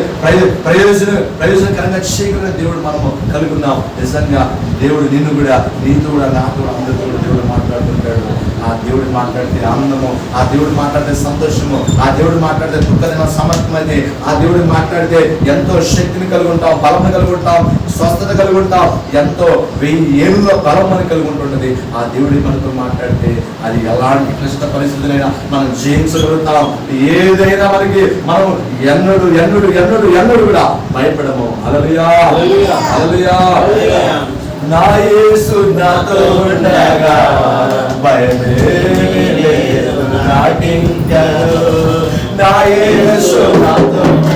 ప్రయోజనకరంగా చేయగలిగిన దేవుడు మనము కలుగున్నాం. నిజంగా దేవుడు నిన్ను కూడా, నీతో కూడా, నాతో కూడా, అందరితో కూడా దేవుడు మాట్లాడుతుంటాడు. ఆ దేవుడు మాట్లాడితే ఆనందము, ఆ దేవుడు మాట్లాడితే సంతోషము, ఆ దేవుడు మాట్లాడితే దుఃఖదిన సమర్థమైతే, ఆ దేవుడు మాట్లాడితే ఎంతో శక్తిని కలిగి ఉంటాం, బలం కలిగి ఉంటాం, స్వస్థత కలిగి ఉంటాం, ఎంతో 1000 ఏళ్ళ బలం మనకు కలిగి ఉంటుంటుంది. ఆ దేవుడి మనతో మాట్లాడితే అది ఎలాంటి క్లిష్ట పరిస్థితులైనా మనం జయించగలుగుతాం. ఏదైనా మనకి మనం ఎన్నడు కూడా భయపడము. హల్లెలూయా. హల్లెలూయా. నా యేసు నాతో ఉండగా భయమే లేదు నాకింకా. నా యేసు నాతో